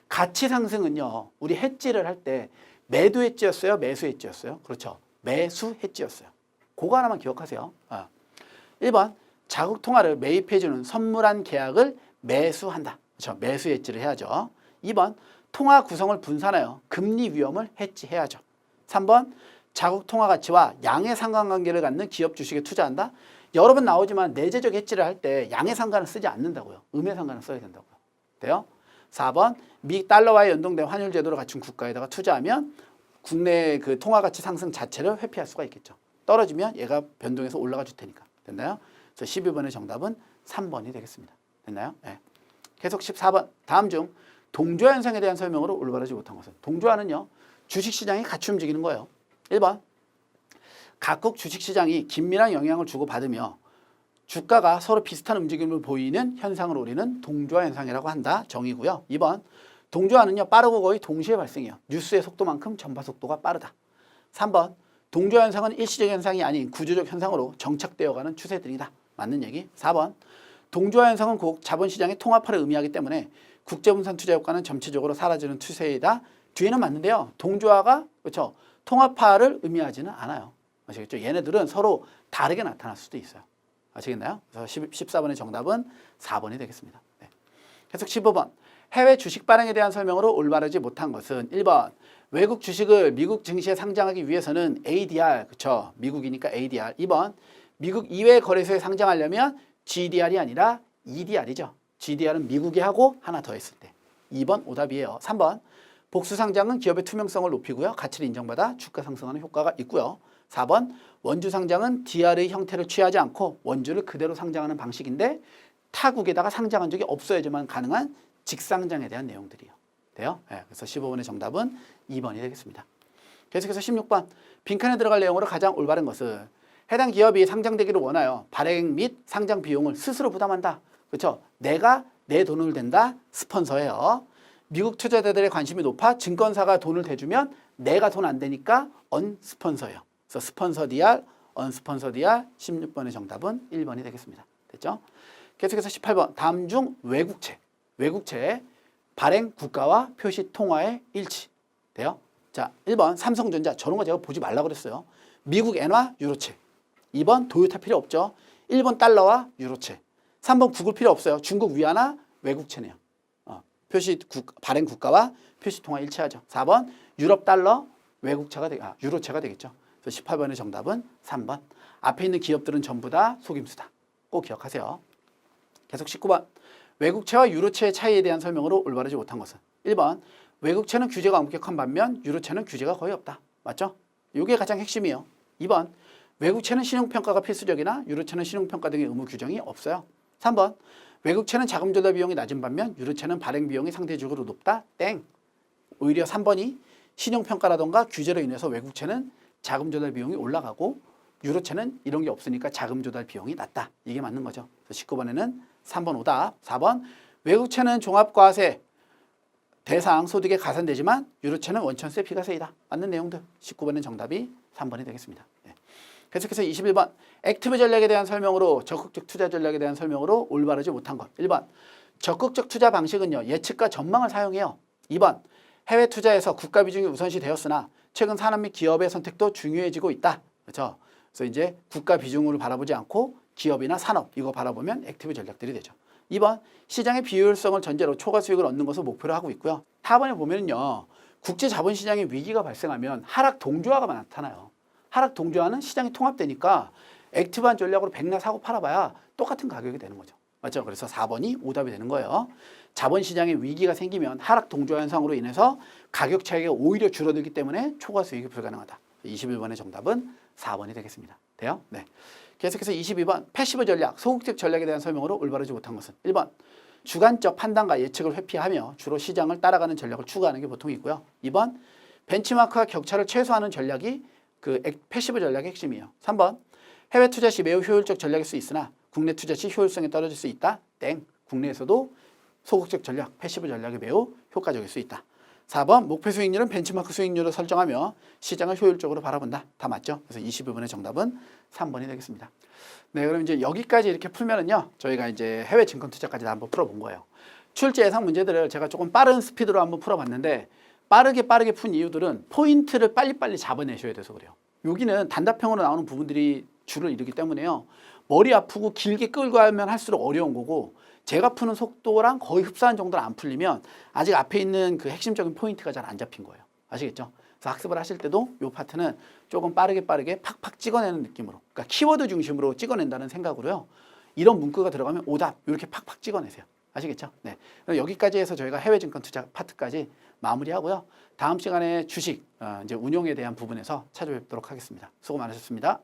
가치 상승은요. 우리 해지를 할 때 매도 해지였어요, 매수 해지였어요? 그렇죠. 매수 해지였어요. 그거 하나만 기억하세요. 1번. 자국 통화를 매입해주는 선물한 계약을 매수한다. 그렇죠. 매수 해지를 해야죠. 2번. 통화 구성을 분산하여 금리 위험을 해지해야죠. 3번. 자국 통화 가치와 양의 상관관계를 갖는 기업 주식에 투자한다. 여러 번 나오지만 내재적 해지를 할 때 양의 상관을 쓰지 않는다고요. 음의 상관을 써야 된다고요. 돼요? 4번. 미 달러와의 연동된 환율 제도를 갖춘 국가에다가 투자하면 국내 그 통화 가치 상승 자체를 회피할 수가 있겠죠. 떨어지면 얘가 변동해서 올라가 줄 테니까. 됐나요? 그래서 12번의 정답은 3번이 되겠습니다. 됐나요? 네. 계속 14번. 다음 중 동조화 현상에 대한 설명으로 올바르지 못한 것은, 동조화는요. 주식시장이 같이 움직이는 거예요. 1번. 각국 주식시장이 긴밀한 영향을 주고받으며 주가가 서로 비슷한 움직임을 보이는 현상을 우리는 동조화 현상이라고 한다. 정의고요. 2번. 동조화는요. 빠르고 거의 동시에 발생해요. 뉴스의 속도만큼 전파 속도가 빠르다. 3번. 동조화 현상은 일시적 현상이 아닌 구조적 현상으로 정착되어가는 추세들이다. 맞는 얘기. 4번. 동조화 현상은 곧 자본시장의 통합화를 의미하기 때문에 국제분산 투자 효과는 점차적으로 사라지는 추세이다. 뒤에는 맞는데요. 동조화가 그렇죠. 통합화를 의미하지는 않아요. 아시겠죠? 얘네들은 서로 다르게 나타날 수도 있어요. 아시겠나요? 그래서 14번의 정답은 4번이 되겠습니다. 네. 계속 15번. 해외 주식 발행에 대한 설명으로 올바르지 못한 것은 1번. 외국 주식을 미국 증시에 상장하기 위해서는 ADR, 그렇죠? 미국이니까 ADR. 2번. 미국 이외 거래소에 상장하려면 GDR이 아니라 EDR이죠. GDR은 미국에 하고 하나 더 했을 때. 2번 오답이에요. 3번. 복수 상장은 기업의 투명성을 높이고요. 가치를 인정받아 주가 상승하는 효과가 있고요. 4번. 원주 상장은 DR의 형태를 취하지 않고 원주를 그대로 상장하는 방식인데 타국에다가 상장한 적이 없어야지만 가능한 직상장에 대한 내용들이에요. 돼요? 네, 그래서 15번의 정답은 2번이 되겠습니다. 계속해서 16번. 빈칸에 들어갈 내용으로 가장 올바른 것은 해당 기업이 상장되기를 원하여 발행 및 상장 비용을 스스로 부담한다. 그렇죠? 내가 내 돈을 댄다. 스폰서예요. 미국 투자자들의 관심이 높아 증권사가 돈을 대주면 내가 돈 안 되니까 언스폰서예요. 그래서 스폰서 DR, 언스폰서 DR 16번의 정답은 1번이 되겠습니다. 됐죠? 계속해서 18번. 다음 중 외국채 발행 국가와 표시 통화의 일치. 돼요? 자, 1번 삼성전자. 저런 거 제가 보지 말라고 그랬어요. 미국 엔화 유로채. 2번 도요타 필요 없죠. 1번 달러와 유로채. 3번 구글 필요 없어요. 중국 위안화 외국채네요. 발행 국가와 표시 통화 일치하죠. 4번 유럽 달러 유로채가 되겠죠. 그래서 18번의 정답은 3번. 앞에 있는 기업들은 전부 다 속임수다. 꼭 기억하세요. 계속 19번. 외국채와 유로채의 차이에 대한 설명으로 올바르지 못한 것은 1번. 외국채는 규제가 엄격한 반면 유로채는 규제가 거의 없다. 맞죠? 이게 가장 핵심이에요. 2번. 외국채는 신용평가가 필수적이나 유로채는 신용평가 등의 의무 규정이 없어요. 3번. 외국채는 자금 조달 비용이 낮은 반면 유로채는 발행 비용이 상대적으로 높다. 땡. 오히려 3번이 신용평가라던가 규제로 인해서 외국채는 자금 조달 비용이 올라가고 유로채는 이런 게 없으니까 자금 조달 비용이 낮다. 이게 맞는 거죠. 그래서 19번에는 3번 오답. 4번. 외국채는 종합과세 대상 소득에 가산되지만 유로채는 원천세 비과세이다. 맞는 내용들. 19번의 정답이 3번이 되겠습니다. 네. 계속해서 21번. 액티브 전략에 대한 설명으로 적극적 투자 전략에 대한 설명으로 올바르지 못한 것. 1번. 적극적 투자 방식은요. 예측과 전망을 사용해요. 2번. 해외 투자에서 국가 비중이 우선시 되었으나 최근 산업 및 기업의 선택도 중요해지고 있다. 그렇죠? 그래서 이제 국가 비중으로 바라보지 않고 기업이나 산업 이거 바라보면 액티브 전략들이 되죠. 2번. 시장의 비효율성을 전제로 초과 수익을 얻는 것을 목표로 하고 있고요. 4번에 보면은요. 국제 자본시장의 위기가 발생하면 하락 동조화가 나타나요. 하락 동조화는 시장이 통합되니까 액티브한 전략으로 백날 사고 팔아봐야 똑같은 가격이 되는 거죠. 맞죠? 그래서 4번이 오답이 되는 거예요. 자본시장의 위기가 생기면 하락 동조화 현상으로 인해서 가격 차이가 오히려 줄어들기 때문에 초과 수익이 불가능하다. 21번의 정답은 4번이 되겠습니다. 돼요? 네. 계속해서 22번 패시브 전략, 소극적 전략에 대한 설명으로 올바르지 못한 것은 1번 주관적 판단과 예측을 회피하며 주로 시장을 따라가는 전략을 추구하는 게 보통 있고요. 2번 벤치마크와 격차를 최소화하는 전략이 그 패시브 전략의 핵심이에요. 3번 해외 투자 시 매우 효율적 전략일 수 있으나 국내 투자 시 효율성이 떨어질 수 있다. 땡. 국내에서도 소극적 전략, 패시브 전략이 매우 효과적일 수 있다. 4번 목표 수익률은 벤치마크 수익률을 설정하며 시장을 효율적으로 바라본다. 다 맞죠? 그래서 22번의 정답은 3번이 되겠습니다. 네, 그럼 이제 여기까지 이렇게 풀면은요, 저희가 이제 해외 증권 투자까지 한번 풀어본 거예요. 출제 예상 문제들을 제가 조금 빠른 스피드로 한번 풀어봤는데 빠르게 푼 이유들은 포인트를 빨리빨리 잡아내셔야 돼서 그래요. 여기는 단답형으로 나오는 부분들이 줄을 이루기 때문에요. 머리 아프고 길게 끌고 가면 할수록 어려운 거고 제가 푸는 속도랑 거의 흡사한 정도로 안 풀리면 아직 앞에 있는 그 핵심적인 포인트가 잘 안 잡힌 거예요. 아시겠죠? 그래서 학습을 하실 때도 이 파트는 조금 빠르게 팍팍 찍어내는 느낌으로, 그러니까 키워드 중심으로 찍어낸다는 생각으로요. 이런 문구가 들어가면 오답 이렇게 팍팍 찍어내세요. 아시겠죠? 네. 여기까지 해서 저희가 해외 증권 투자 파트까지 마무리하고요. 다음 시간에 주식 이제 운용에 대한 부분에서 찾아뵙도록 하겠습니다. 수고 많으셨습니다.